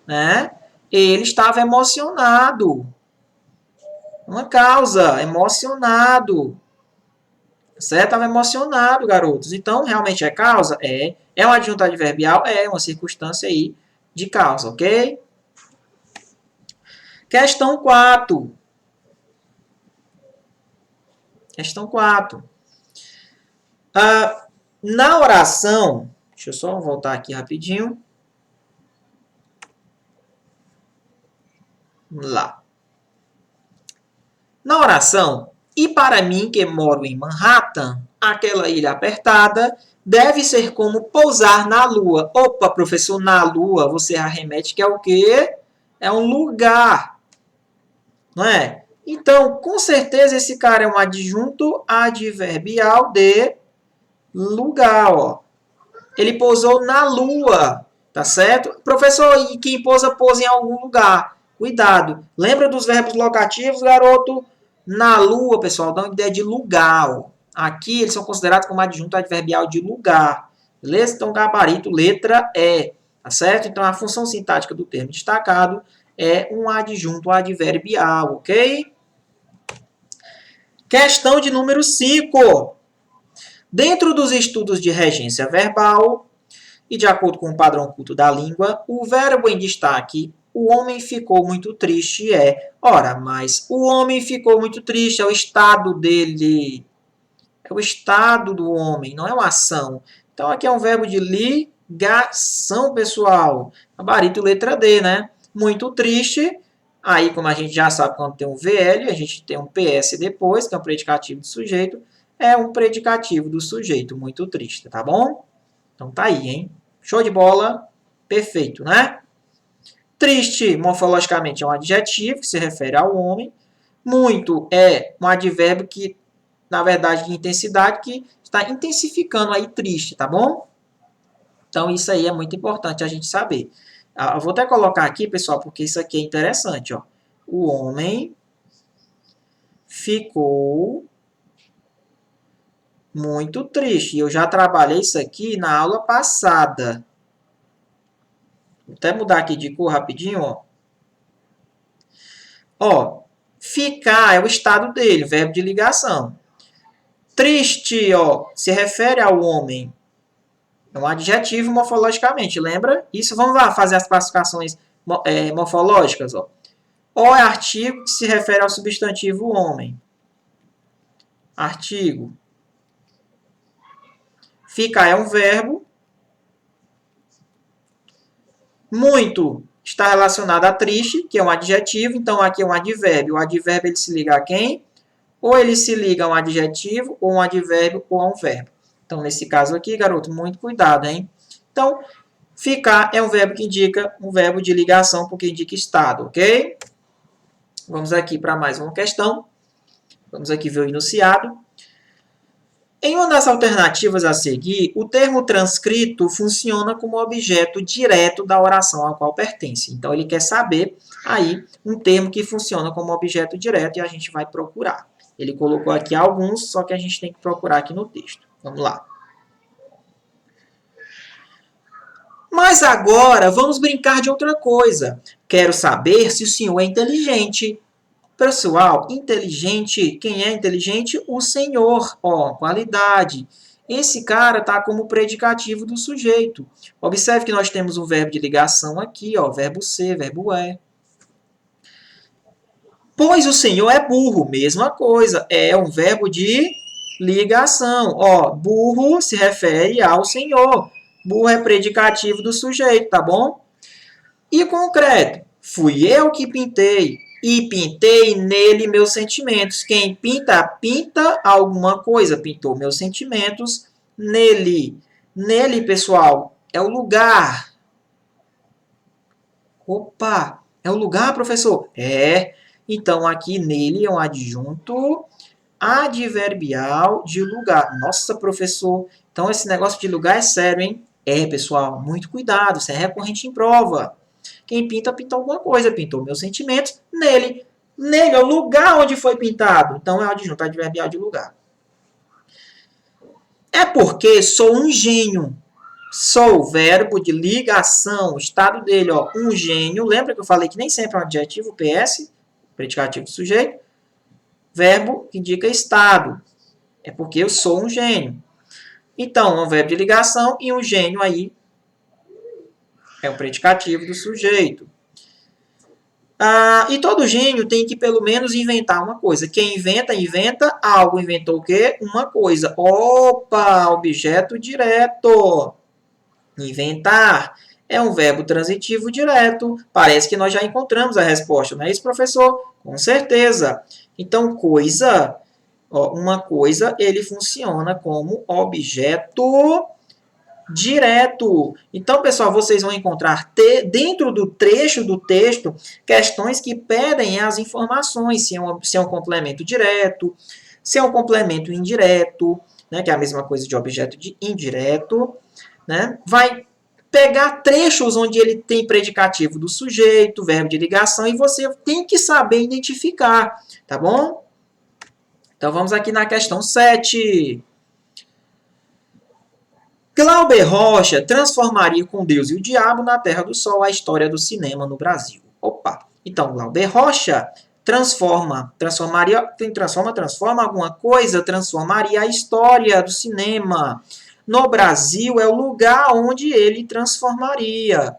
né, ele estava emocionado. Uma causa, emocionado. Certo? Estava emocionado, garotos. Então, realmente é causa? É. É um adjunto adverbial? É uma circunstância aí de causa, ok? Questão 4. Questão 4. Na oração, deixa eu só voltar aqui rapidinho. Vamos lá. Na oração, e para mim que moro em Manhattan, aquela ilha apertada, deve ser como pousar na lua. Opa, professor, na lua, você arremete que é o quê? É um lugar, não é? Então, com certeza, esse cara é um adjunto adverbial de lugar, ó. Ele pousou na lua, tá certo? Professor, e quem pousa, pousa em algum lugar. Cuidado. Lembra dos verbos locativos, garoto? Na lua, pessoal, dá uma ideia de lugar, ó. Aqui eles são considerados como adjunto adverbial de lugar. Beleza? Então, gabarito, letra E. Tá certo? Então, a função sintática do termo destacado é um adjunto adverbial, ok? Questão de número 5. Dentro dos estudos de regência verbal e de acordo com o padrão culto da língua, o verbo em destaque, o homem ficou muito triste, é. Ora, mas o homem ficou muito triste, é o estado dele. É o estado do homem, não é uma ação. Então, aqui é um verbo de ligação, pessoal. Gabarito letra D, né? Muito triste. Aí, como a gente já sabe, quando tem um VL, a gente tem um PS depois, que é um predicativo do sujeito. É um predicativo do sujeito, muito triste, tá bom? Então tá aí, hein? Show de bola. Perfeito, né? Triste, morfologicamente, é um adjetivo que se refere ao homem. Muito é um advérbio que, na verdade, de intensidade, que está intensificando aí triste, tá bom? Então, isso aí é muito importante a gente saber. Eu vou até colocar aqui, pessoal, porque isso aqui é interessante, ó. O homem ficou muito triste. Eu já trabalhei isso aqui na aula passada. Vou até mudar aqui de cor rapidinho, ó. Ó, ficar é o estado dele, verbo de ligação. Triste, ó, se refere ao homem. É um adjetivo morfologicamente, lembra? Isso, vamos lá fazer as classificações morfológicas. Ó. O é artigo que se refere ao substantivo homem. Artigo. Ficar é um verbo. Muito está relacionado a triste, que é um adjetivo. Então, aqui é um advérbio. O advérbio ele se liga a quem? Ou ele se liga a um adjetivo, ou um advérbio, ou a um verbo. Então, nesse caso aqui, garoto, muito cuidado, hein? Então, ficar é um verbo que indica um verbo de ligação, porque indica estado, ok? Vamos aqui para mais uma questão. Vamos aqui ver o enunciado. Em uma das alternativas a seguir, o termo transcrito funciona como objeto direto da oração a qual pertence. Então, ele quer saber aí um termo que funciona como objeto direto e a gente vai procurar. Ele colocou aqui alguns, só que a gente tem que procurar aqui no texto. Vamos lá. Mas agora, vamos brincar de outra coisa. Quero saber se o senhor é inteligente. Pessoal, inteligente, quem é inteligente? O senhor, ó, qualidade. Esse cara está como predicativo do sujeito. Observe que nós temos um verbo de ligação aqui, ó, verbo ser, verbo é. Pois o senhor é burro, mesma coisa, é um verbo de ligação. Ó, burro se refere ao senhor. Burro é predicativo do sujeito, tá bom? E concreto, fui eu que pintei. E pintei nele meus sentimentos. Quem pinta, pinta alguma coisa. Pintou meus sentimentos nele. Nele, pessoal, é o lugar. Opa, é o lugar, professor? É. Então, aqui nele é um adjunto adverbial de lugar. Nossa, professor. Então, esse negócio de lugar é sério, hein? É, pessoal, muito cuidado. Isso é recorrente em prova. Quem pinta, pinta alguma coisa. Pintou meus sentimentos nele. Nele é o lugar onde foi pintado. Então, é o adjunto adverbial de lugar. É porque sou um gênio. Sou verbo de ligação. O estado dele, ó, um gênio. Lembra que eu falei que nem sempre é um adjetivo, PS, predicativo do sujeito. Verbo que indica estado. É porque eu sou um gênio. Então, é um verbo de ligação e um gênio aí é um predicativo do sujeito. E todo gênio tem que, pelo menos, inventar uma coisa. Quem inventa, inventa algo. Inventou o quê? Uma coisa. Opa! Objeto direto. Inventar é um verbo transitivo direto. Parece que nós já encontramos a resposta, não é isso, professor? Com certeza. Então, coisa, ó, uma coisa, ele funciona como objeto direto. Então, pessoal, vocês vão encontrar dentro do trecho do texto questões que pedem as informações, se é um complemento direto, se é um complemento indireto, né, que é a mesma coisa de objeto de indireto, né? Vai pegar trechos onde ele tem predicativo do sujeito, verbo de ligação, e você tem que saber identificar, tá bom? Então, vamos aqui na questão 7. Glauber Rocha transformaria com Deus e o Diabo na Terra do Sol a história do cinema no Brasil. Opa! Então, Glauber Rocha transformaria alguma coisa, transformaria a história do cinema. No Brasil é o lugar onde ele transformaria.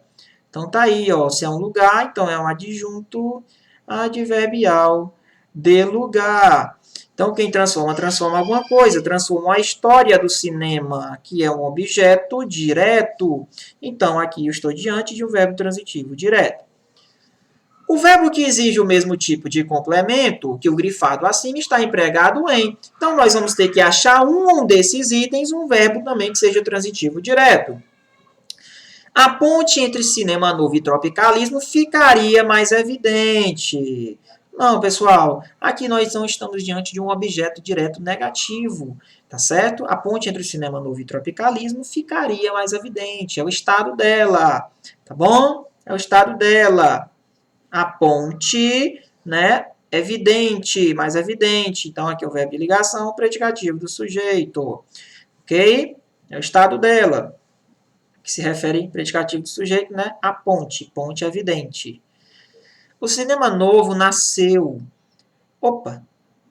Então, tá aí, ó, se é um lugar, então é um adjunto adverbial de lugar. Então, quem transforma, transforma alguma coisa. Transforma a história do cinema, que é um objeto direto. Então, aqui eu estou diante de um verbo transitivo direto. O verbo que exige o mesmo tipo de complemento que o grifado acima está empregado em. Então, nós vamos ter que achar um desses itens, um verbo também que seja transitivo direto. A ponte entre cinema novo e tropicalismo ficaria mais evidente. Não, pessoal, aqui nós não estamos diante de um objeto direto negativo, tá certo? A ponte entre o cinema novo e tropicalismo ficaria mais evidente, é o estado dela, tá bom? É o estado dela. A ponte, né, evidente, mais evidente. Então, aqui é o verbo de ligação, o predicativo do sujeito, ok? É o estado dela, que se refere ao predicativo do sujeito, né? A ponte, ponte evidente. O cinema novo nasceu. Opa,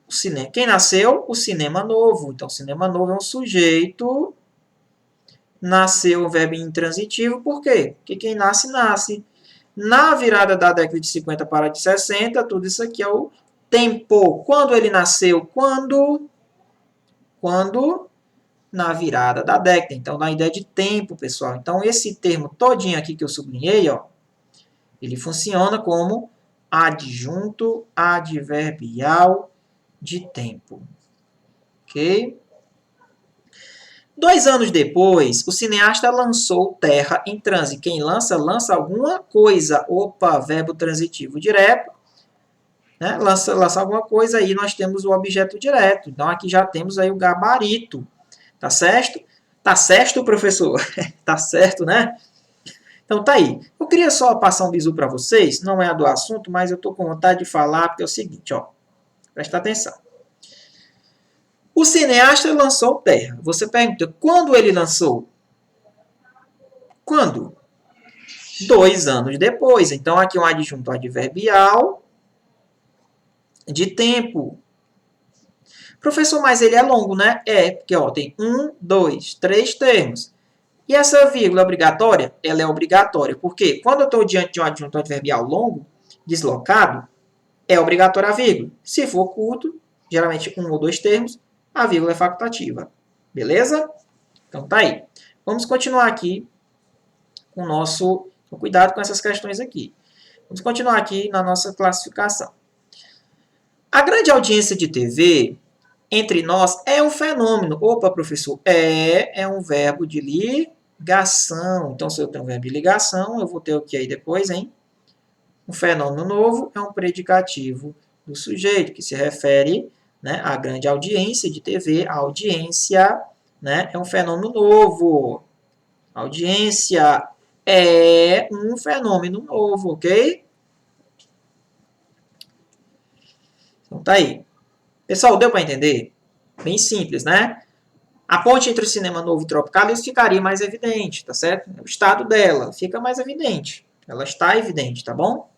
o cinema. Quem nasceu? O cinema novo. Então, o cinema novo é um sujeito. Nasceu o verbo intransitivo. Por quê? Porque quem nasce, nasce. Na virada da década de 50 para a de 60, tudo isso aqui é o tempo. Quando ele nasceu? Quando na virada da década. Então, na ideia de tempo, pessoal. Então, esse termo todinho aqui que eu sublinhei, ó, ele funciona como adjunto adverbial de tempo. Ok? 2 anos depois, o cineasta lançou Terra em Transe. Quem lança, lança alguma coisa. Opa, verbo transitivo direto. Né? Lança alguma coisa, aí nós temos o objeto direto. Então, aqui já temos aí o gabarito. Tá certo? Tá certo, professor? Tá certo, né? Então, tá aí. Eu queria só passar um bisu para vocês. Não é do assunto, mas eu tô com vontade de falar, porque é o seguinte, ó. Presta atenção. O cineasta lançou Terra. Você pergunta, quando ele lançou? Quando? 2 anos depois. Então, aqui um adjunto adverbial de tempo. Professor, mas ele é longo, né? É, porque ó, tem 1, 2, 3 termos. E essa vírgula obrigatória? Ela é obrigatória. Por quê? Quando eu estou diante de um adjunto adverbial longo, deslocado, é obrigatória a vírgula. Se for curto, geralmente 1 ou 2 termos, a vírgula é facultativa. Beleza? Então tá aí. Vamos continuar aqui com o nosso... Cuidado com essas questões aqui. Vamos continuar aqui na nossa classificação. A grande audiência de TV entre nós é um fenômeno. Opa, professor, é um verbo de ligação. Então, se eu tenho um verbo de ligação, eu vou ter o que aí depois, hein? Um fenômeno novo é um predicativo do sujeito, que se refere, né, à grande audiência de TV. A audiência, né, é um fenômeno novo. A audiência é um fenômeno novo, ok? Então, tá aí. Pessoal, deu para entender? Bem simples, né? A ponte entre o cinema novo e Tropicalis ficaria mais evidente, tá certo? O estado dela fica mais evidente. Ela está evidente, tá bom?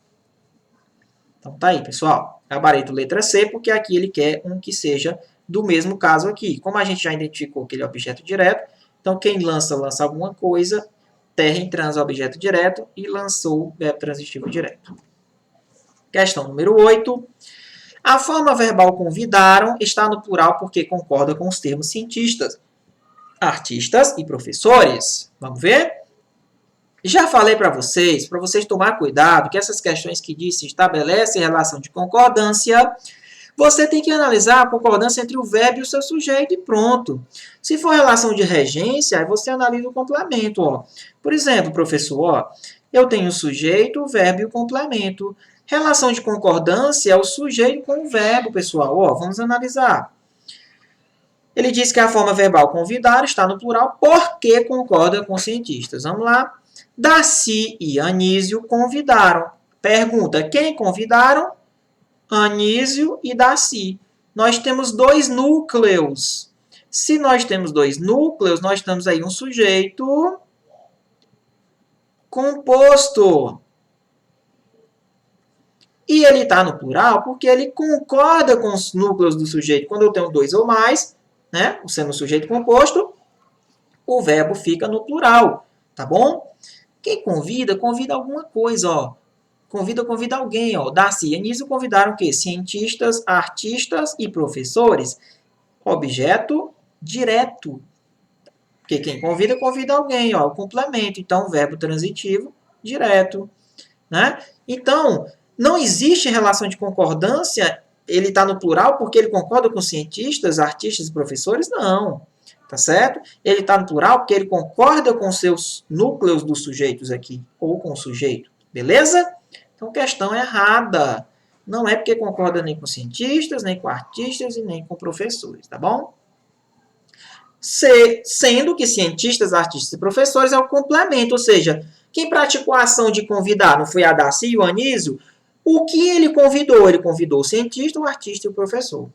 Então tá aí, pessoal. Gabarito letra C, porque aqui ele quer um que seja do mesmo caso aqui. Como a gente já identificou que ele é objeto direto, então quem lança, lança alguma coisa. Terra em trans é objeto direto e lançou verbo transitivo direto. Questão número 8. A forma verbal convidaram está no plural porque concorda com os termos cientistas, artistas e professores. Vamos ver? Já falei para vocês tomar cuidado, que essas questões que diz se estabelece relação de concordância, você tem que analisar a concordância entre o verbo e o seu sujeito e pronto. Se for relação de regência, aí você analisa o complemento. Ó. Por exemplo, professor, ó, eu tenho o sujeito, o verbo e o complemento. Relação de concordância é o sujeito com o verbo, pessoal. Ó, vamos analisar. Ele diz que a forma verbal convidar está no plural porque concorda com os cientistas. Vamos lá. Darcy e Anísio convidaram. Pergunta, quem convidaram? Anísio e Darcy. Nós temos 2 núcleos. Se nós temos 2 núcleos, nós temos aí um sujeito composto. E ele está no plural porque ele concorda com os núcleos do sujeito. Quando eu tenho 2 ou mais, né, sendo um sujeito composto, o verbo fica no plural, tá bom? Quem convida, convida alguma coisa, ó. Convida alguém, ó. Darcy e Anísio convidaram o quê? Cientistas, artistas e professores. Objeto direto. Porque quem convida, convida alguém, ó. O complemento. Então, verbo transitivo direto, né? Então, não existe relação de concordância, ele está no plural porque ele concorda com cientistas, artistas e professores? Não. Tá certo? Ele está no plural porque ele concorda com seus núcleos dos sujeitos aqui, ou com o sujeito. Beleza? Então, questão errada. Não é porque concorda nem com cientistas, nem com artistas e nem com professores, tá bom? Sendo que cientistas, artistas e professores é o complemento, ou seja, quem praticou a ação de convidar não foi a Darcy e o Anísio? O que ele convidou? Ele convidou o cientista, o artista e o professor.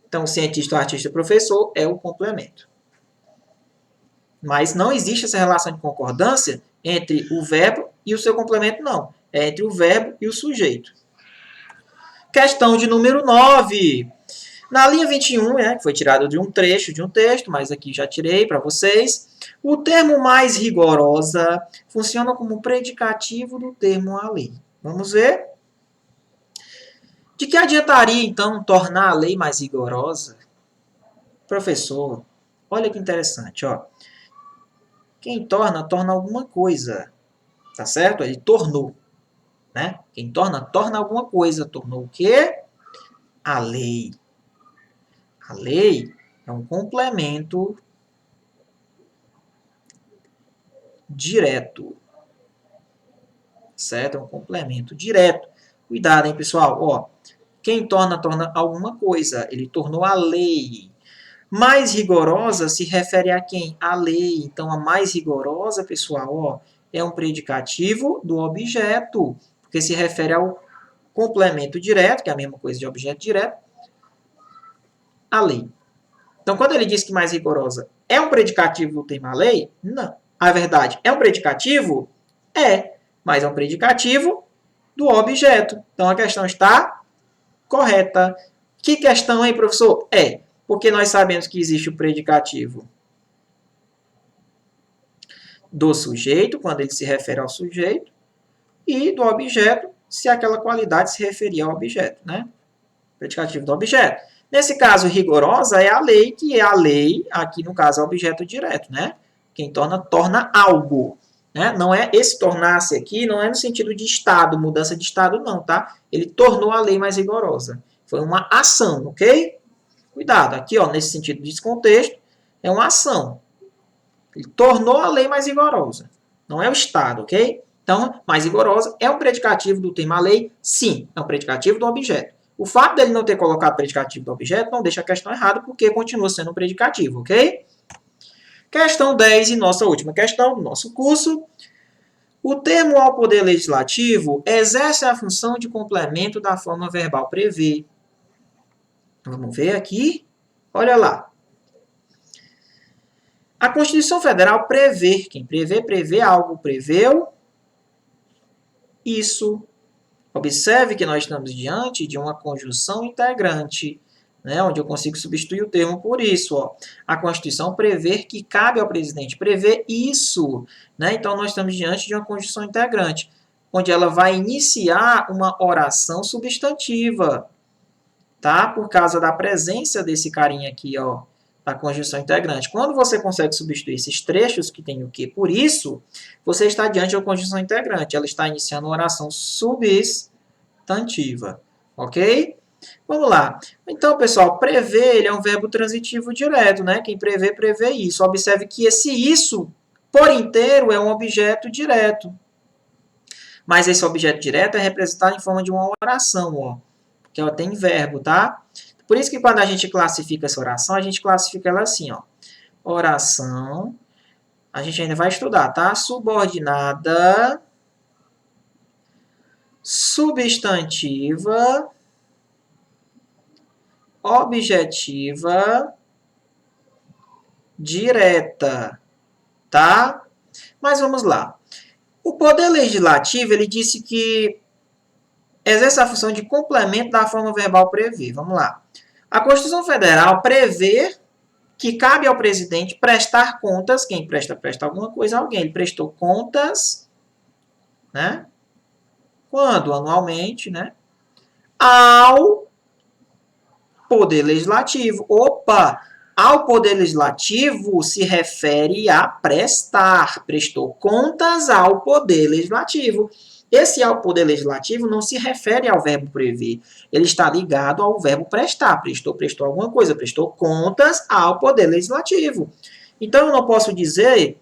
Então, o cientista, o artista e o professor é o complemento. Mas não existe essa relação de concordância entre o verbo e o seu complemento, não. É entre o verbo e o sujeito. Questão de número 9. Na linha 21, que foi tirada de um trecho de um texto, mas aqui já tirei para vocês. O termo mais rigorosa funciona como predicativo do termo a lei. Vamos ver? De que adiantaria, então, tornar a lei mais rigorosa? Professor, olha que interessante, ó. Quem torna alguma coisa, tá certo? Ele tornou, né? Quem torna alguma coisa. Tornou o quê? A lei. A lei é um complemento direto, certo? É um complemento direto. Cuidado, hein, pessoal? Ó, quem torna alguma coisa. Ele tornou a lei. Mais rigorosa se refere a quem? A lei. Então, a mais rigorosa, pessoal, ó, é um predicativo do objeto, porque se refere ao complemento direto, que é a mesma coisa de objeto direto, a lei. Então, quando ele diz que mais rigorosa é um predicativo do termo a lei, não. A verdade é um predicativo? É, mas é um predicativo do objeto. Então, a questão está correta. Que questão, hein, professor? É, porque nós sabemos que existe o predicativo do sujeito, quando ele se refere ao sujeito, e do objeto, se aquela qualidade se referir ao objeto, né? Predicativo do objeto. Nesse caso, rigorosa é a lei, que é a lei, aqui no caso, é objeto direto, né? Quem torna algo. Né? Não é esse tornar-se aqui, não é no sentido de estado, mudança de estado, não, tá? Ele tornou a lei mais rigorosa. Foi uma ação, ok? Cuidado, aqui, ó, nesse sentido desse contexto, é uma ação. Ele tornou a lei mais rigorosa. Não é o estado, ok? Então, mais rigorosa é um predicativo do termo a lei? Sim, é um predicativo do objeto. O fato dele não ter colocado predicativo do objeto não deixa a questão errada, porque continua sendo um predicativo, ok? Questão 10 e nossa última questão do nosso curso. O termo ao poder legislativo exerce a função de complemento da forma verbal prever. Vamos ver aqui. Olha lá. A Constituição Federal prevê, quem prevê algo, preveu isso. Observe que nós estamos diante de uma conjunção integrante, né, onde eu consigo substituir o termo por isso. Ó. A Constituição prevê que cabe ao presidente prever isso. Né? Então, nós estamos diante de uma conjunção integrante, onde ela vai iniciar uma oração substantiva, tá? Por causa da presença desse carinha aqui, ó, da conjunção integrante. Quando você consegue substituir esses trechos que tem o que por isso, você está diante de uma conjunção integrante. Ela está iniciando uma oração substantiva. Ok? Vamos lá. Então, pessoal, prever ele é um verbo transitivo direto, né? Quem prevê, prevê isso. Observe que esse isso, por inteiro, é um objeto direto. Mas esse objeto direto é representado em forma de uma oração, ó. Porque ela tem verbo, tá? Por isso que quando a gente classifica essa oração, a gente classifica ela assim, ó. Oração, a gente ainda vai estudar, tá? Subordinada, substantiva, objetiva, direta, tá? Mas vamos lá. O Poder Legislativo, ele disse que exerce a função de complemento da forma verbal prever. Vamos lá. A Constituição Federal prevê que cabe ao presidente prestar contas. Quem presta alguma coisa a alguém. Ele prestou contas, né? Quando? Anualmente, né? Ao Poder Legislativo. Opa! Ao Poder Legislativo se refere a prestar. Prestou contas ao Poder Legislativo. Esse ao Poder Legislativo não se refere ao verbo prever. Ele está ligado ao verbo prestar. Prestou alguma coisa. Prestou contas ao Poder Legislativo. Então, eu não posso dizer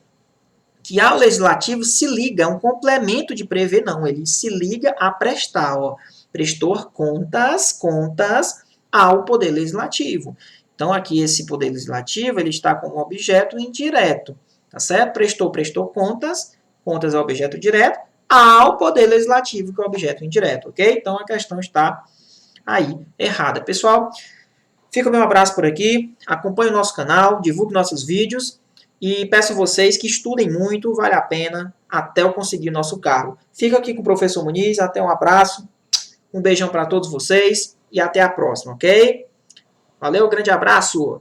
que ao Legislativo se liga, é um complemento de prever, não. Ele se liga a prestar. Ó. Prestou contas ao Poder Legislativo. Então, aqui esse Poder Legislativo ele está como objeto indireto. Tá certo? Prestou contas é objeto direto, ao Poder Legislativo, que é o objeto indireto, ok? Então, a questão está aí errada. Pessoal, fica o meu abraço por aqui, acompanhe o nosso canal, divulgue nossos vídeos e peço a vocês que estudem muito, vale a pena, até eu conseguir o nosso cargo. Fica aqui com o professor Muniz, até um abraço, um beijão para todos vocês e até a próxima, ok? Valeu, grande abraço!